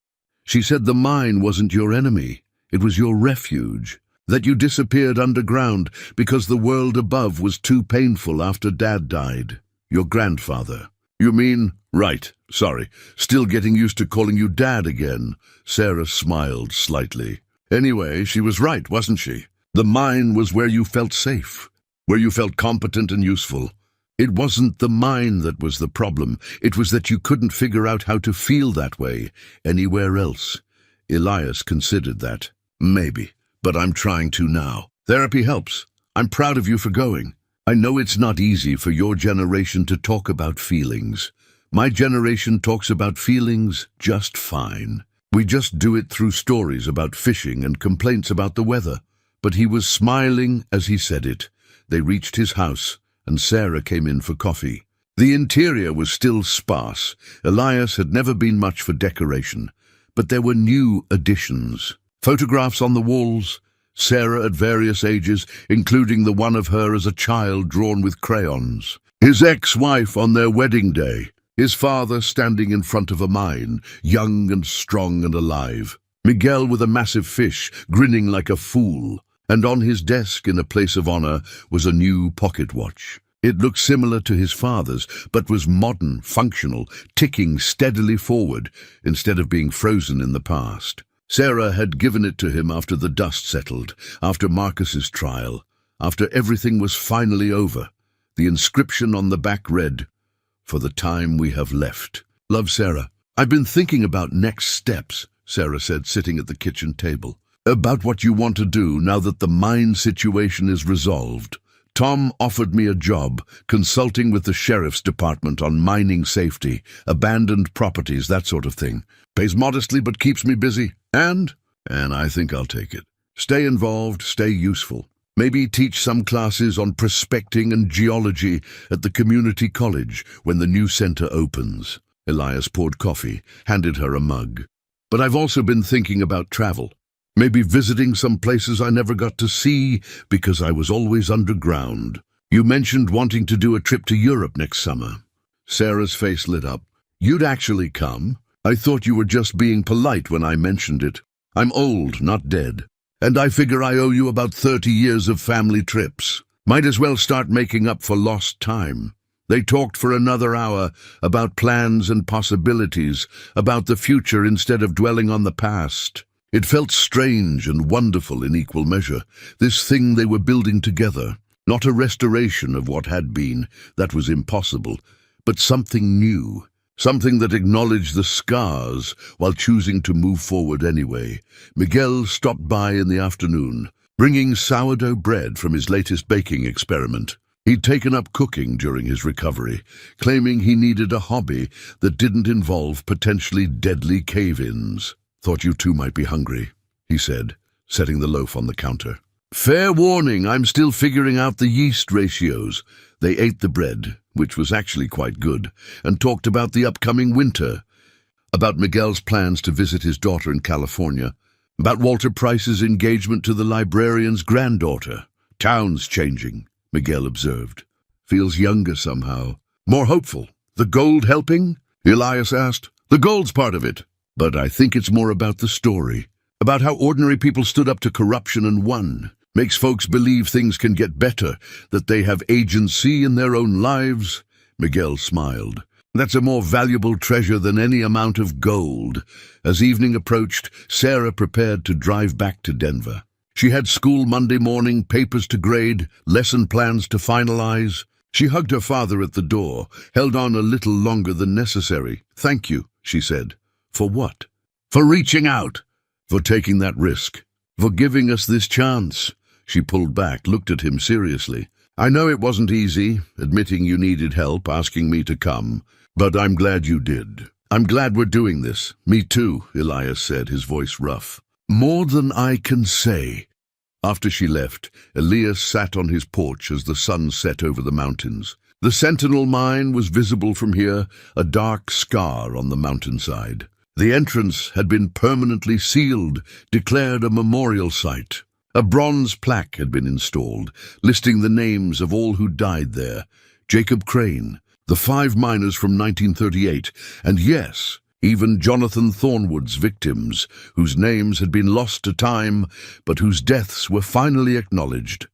She said the mine wasn't your enemy. It was your refuge, that you disappeared underground because the world above was too painful after Dad died. Your grandfather. "You mean?" "Right, sorry. Still getting used to calling you Dad again." Sarah smiled slightly. "Anyway, she was right, wasn't she? The mine was where you felt safe, where you felt competent and useful. It wasn't the mine that was the problem. It was that you couldn't figure out how to feel that way anywhere else." Elias considered that. "Maybe, but I'm trying to now. Therapy helps. I'm proud of you for going. I know it's not easy for your generation to talk about feelings. My generation talks about feelings just fine. We just do it through stories about fishing and complaints about the weather." But he was smiling as he said it. They reached his house, and Sarah came in for coffee. The interior was still sparse. Elias had never been much for decoration, but there were new additions. Photographs on the walls, Sarah at various ages, including the one of her as a child drawn with crayons. His ex-wife on their wedding day. His father standing in front of a mine, young and strong and alive. Miguel with a massive fish, grinning like a fool. And on his desk in a place of honor was a new pocket watch. It looked similar to his father's, but was modern, functional, ticking steadily forward instead of being frozen in the past. Sarah had given it to him after the dust settled, after Marcus's trial, after everything was finally over. The inscription on the back read, "For the time we have left. Love, Sarah." "I've been thinking about next steps," Sarah said, sitting at the kitchen table. "About what you want to do now that the mine situation is resolved. Tom offered me a job, consulting with the sheriff's department on mining safety, abandoned properties, that sort of thing. Pays modestly but keeps me busy. And I think I'll take it. Stay involved, stay useful. Maybe teach some classes on prospecting and geology at the community college when the new center opens." Elias poured coffee, handed her a mug. "But I've also been thinking about travel. Maybe visiting some places I never got to see because I was always underground. You mentioned wanting to do a trip to Europe next summer." Sarah's face lit up. "You'd actually come? I thought you were just being polite when I mentioned it. I'm old, not dead. And I figure I owe you about 30 years of family trips. Might as well start making up for lost time." They talked for another hour about plans and possibilities, about the future instead of dwelling on the past. It felt strange and wonderful in equal measure, this thing they were building together. Not a restoration of what had been, that was impossible, but something new, something that acknowledged the scars while choosing to move forward anyway. Miguel stopped by in the afternoon, bringing sourdough bread from his latest baking experiment. He'd taken up cooking during his recovery, claiming he needed a hobby that didn't involve potentially deadly cave-ins. "Thought you two might be hungry," he said, setting the loaf on the counter. "Fair warning, I'm still figuring out the yeast ratios." They ate the bread, which was actually quite good, and talked about the upcoming winter, about Miguel's plans to visit his daughter in California, about Walter Price's engagement to the librarian's granddaughter. Town's changing, Miguel observed. Feels younger somehow. More hopeful. The gold helping? Elias asked. The gold's part of it, but I think it's more about the story. About how ordinary people stood up to corruption and won. Makes folks believe things can get better, that they have agency in their own lives. Miguel smiled. That's a more valuable treasure than any amount of gold. As evening approached, Sarah prepared to drive back to Denver. She had school Monday morning, papers to grade, lesson plans to finalize. She hugged her father at the door, held on a little longer than necessary. Thank you, she said. For what? For reaching out. For taking that risk. For giving us this chance. She pulled back, looked at him seriously. I know it wasn't easy, admitting you needed help, asking me to come, but I'm glad you did. I'm glad we're doing this. Me too, Elias said, his voice rough. More than I can say. After she left, Elias sat on his porch as the sun set over the mountains. The Sentinel mine was visible from here, a dark scar on the mountainside. The entrance had been permanently sealed, declared a memorial site. A bronze plaque had been installed, listing the names of all who died there. Jacob Crane, the 5 miners from 1938, and yes, even Jonathan Thornwood's victims, whose names had been lost to time, but whose deaths were finally acknowledged.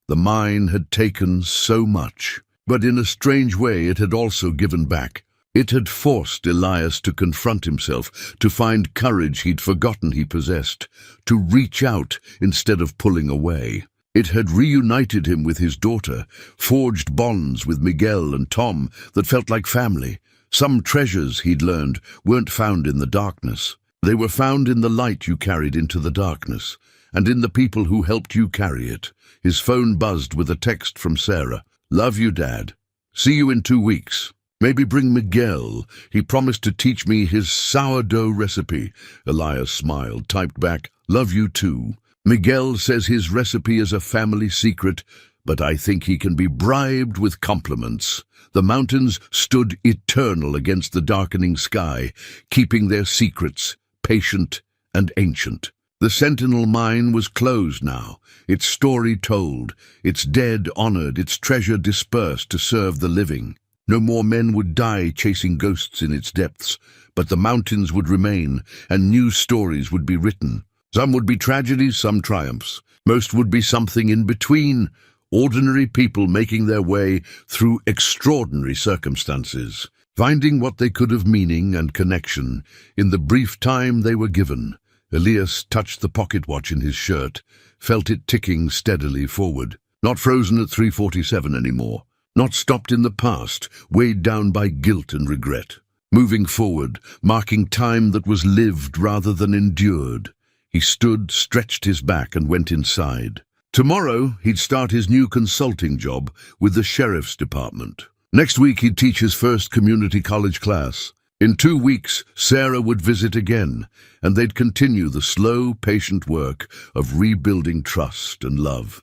The mine had taken so much, but in a strange way it had also given back. It had forced Elias to confront himself, to find courage he'd forgotten he possessed, to reach out instead of pulling away. It had reunited him with his daughter, forged bonds with Miguel and Tom that felt like family. Some treasures, he'd learned, weren't found in the darkness. They were found in the light you carried into the darkness, and in the people who helped you carry it. His phone buzzed with a text from Sarah. Love you, Dad. See you in 2 weeks. Maybe bring Miguel. He promised to teach me his sourdough recipe. Elias smiled, typed back, love you too. Miguel says his recipe is a family secret, but I think he can be bribed with compliments. The mountains stood eternal against the darkening sky, keeping their secrets, patient and ancient. The Sentinel mine was closed now, its story told, its dead honored, its treasure dispersed to serve the living. No more men would die chasing ghosts in its depths, but the mountains would remain, and new stories would be written. Some would be tragedies, some triumphs. Most would be something in between, ordinary people making their way through extraordinary circumstances, finding what they could of meaning and connection in the brief time they were given. Elias touched the pocket watch in his shirt, felt it ticking steadily forward. Not frozen at 3:47 anymore. Not stopped in the past, weighed down by guilt and regret. Moving forward, marking time that was lived rather than endured. He stood, stretched his back, and went inside. Tomorrow, he'd start his new consulting job with the sheriff's department. Next week, he'd teach his first community college class. In 2 weeks, Sarah would visit again, and they'd continue the slow, patient work of rebuilding trust and love.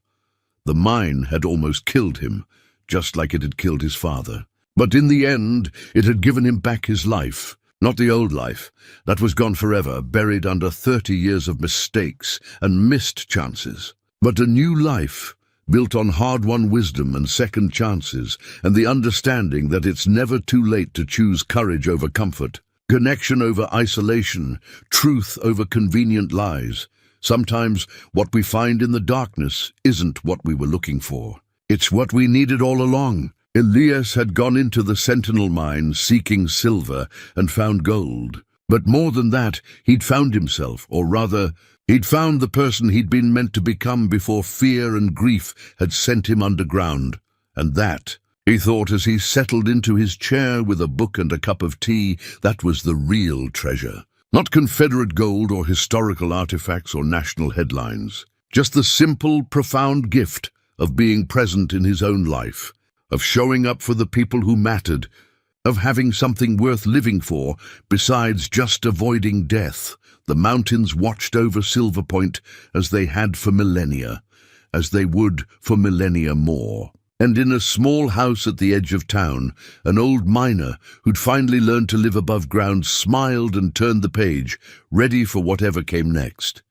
The mine had almost killed him, just like it had killed his father. But in the end, it had given him back his life. Not the old life. That was gone forever, buried under 30 years of mistakes and missed chances. But a new life, built on hard-won wisdom and second chances, and the understanding that it's never too late to choose courage over comfort, connection over isolation, truth over convenient lies. Sometimes what we find in the darkness isn't what we were looking for. It's what we needed all along. Elias had gone into the Sentinel mine seeking silver and found gold. But more than that, he'd found himself, or rather, he'd found the person he'd been meant to become before fear and grief had sent him underground. And that, he thought as he settled into his chair with a book and a cup of tea, that was the real treasure. Not Confederate gold or historical artifacts or national headlines. Just the simple, profound gift of being present in his own life, of showing up for the people who mattered, of having something worth living for besides just avoiding death. The mountains watched over Silver Point as they had for millennia, as they would for millennia more. And in a small house at the edge of town, an old miner who'd finally learned to live above ground smiled and turned the page, ready for whatever came next.